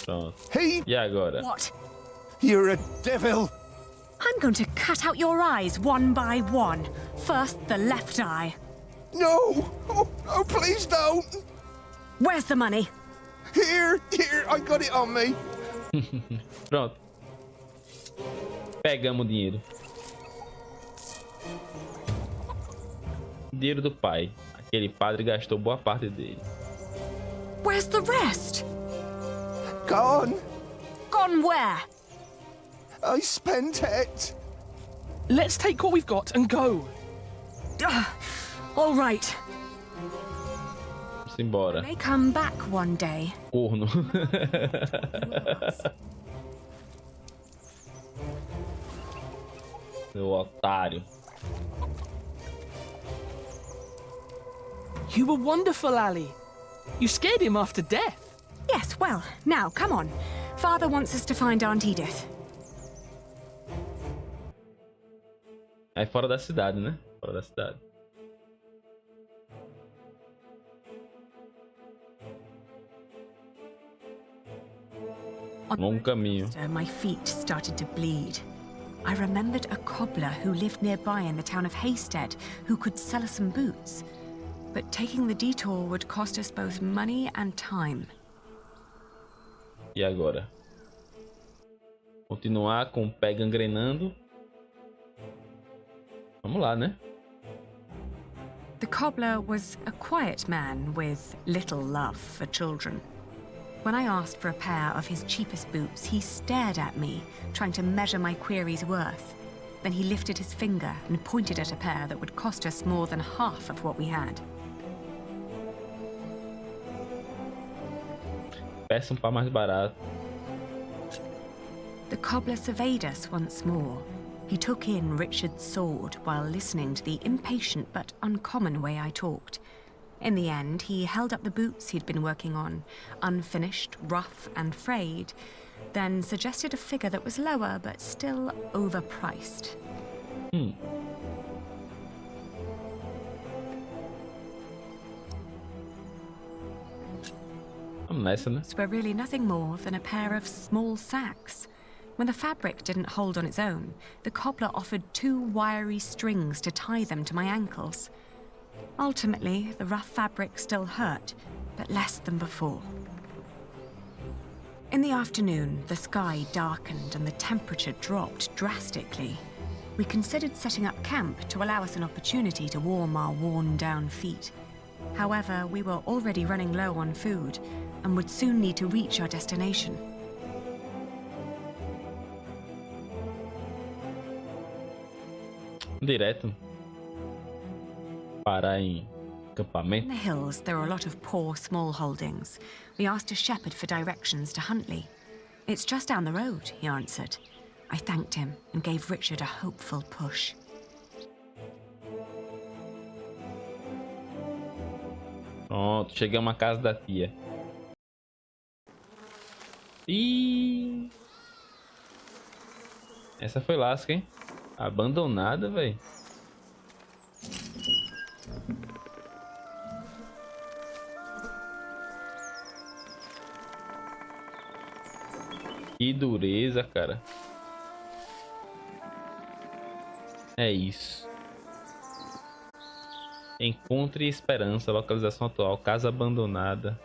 Pronto. E agora? What? You're a devil. I'm going to cut out your eyes one by one. First, the left eye. No! Oh, please don't! Where's the money? Here, I got it on me. Pronto. Pegamos o dinheiro. Dinheiro do pai. Aquele padre gastou boa parte dele. Where's the rest? Gone. Gone where? I spent it. Let's take what we've got and go. All right. Vamos embora. May come back one day. Corno. Meu otário. You were wonderful, Ali. You scared him after death. Yes, well, now, come on. Father wants us to find Aunt Edith. É fora da cidade, né? Fora da cidade. Longo caminho. My feet started to bleed. I remembered a cobbler who lived nearby in the town of Haystead who could sell us some boots. But taking the detour would cost us both money and time. E agora? Continuar com o pé gangrenando. Vamos lá, né? The cobbler was a quiet man with little love for children. When I asked for a pair of his cheapest boots, he stared at me, trying to measure my query's worth. Then he lifted his finger and pointed at a pair that would cost us more than half of what we had. Peça par mais barato. The cobbler surveyed us once more. He took in Richard's sword while listening to the impatient but uncommon way I talked. In the end, he held up the boots he'd been working on, unfinished, rough and frayed, then suggested a figure that was lower but still overpriced. Vamos nessa, né? Were really nothing more than a pair of small sacks. When the fabric didn't hold on its own, the cobbler offered 2 wiry strings to tie them to my ankles. Ultimately, the rough fabric still hurt, but less than before. In the afternoon, the sky darkened and the temperature dropped drastically. We considered setting up camp to allow us an opportunity to warm our worn-down feet. However, we were already running low on food and would soon need to reach our destination. Direto. Parar em acampamento. In the hills, there are a lot of poor small holdings. We asked a shepherd for directions to Huntley. It's just down the road, he answered. I thanked him and gave Richard a hopeful push. Pronto, chegamos à casa da tia. Ih! Essa foi lasca, hein? Abandonada, velho. Que dureza, cara. É isso. Encontre esperança. Localização atual. Casa abandonada.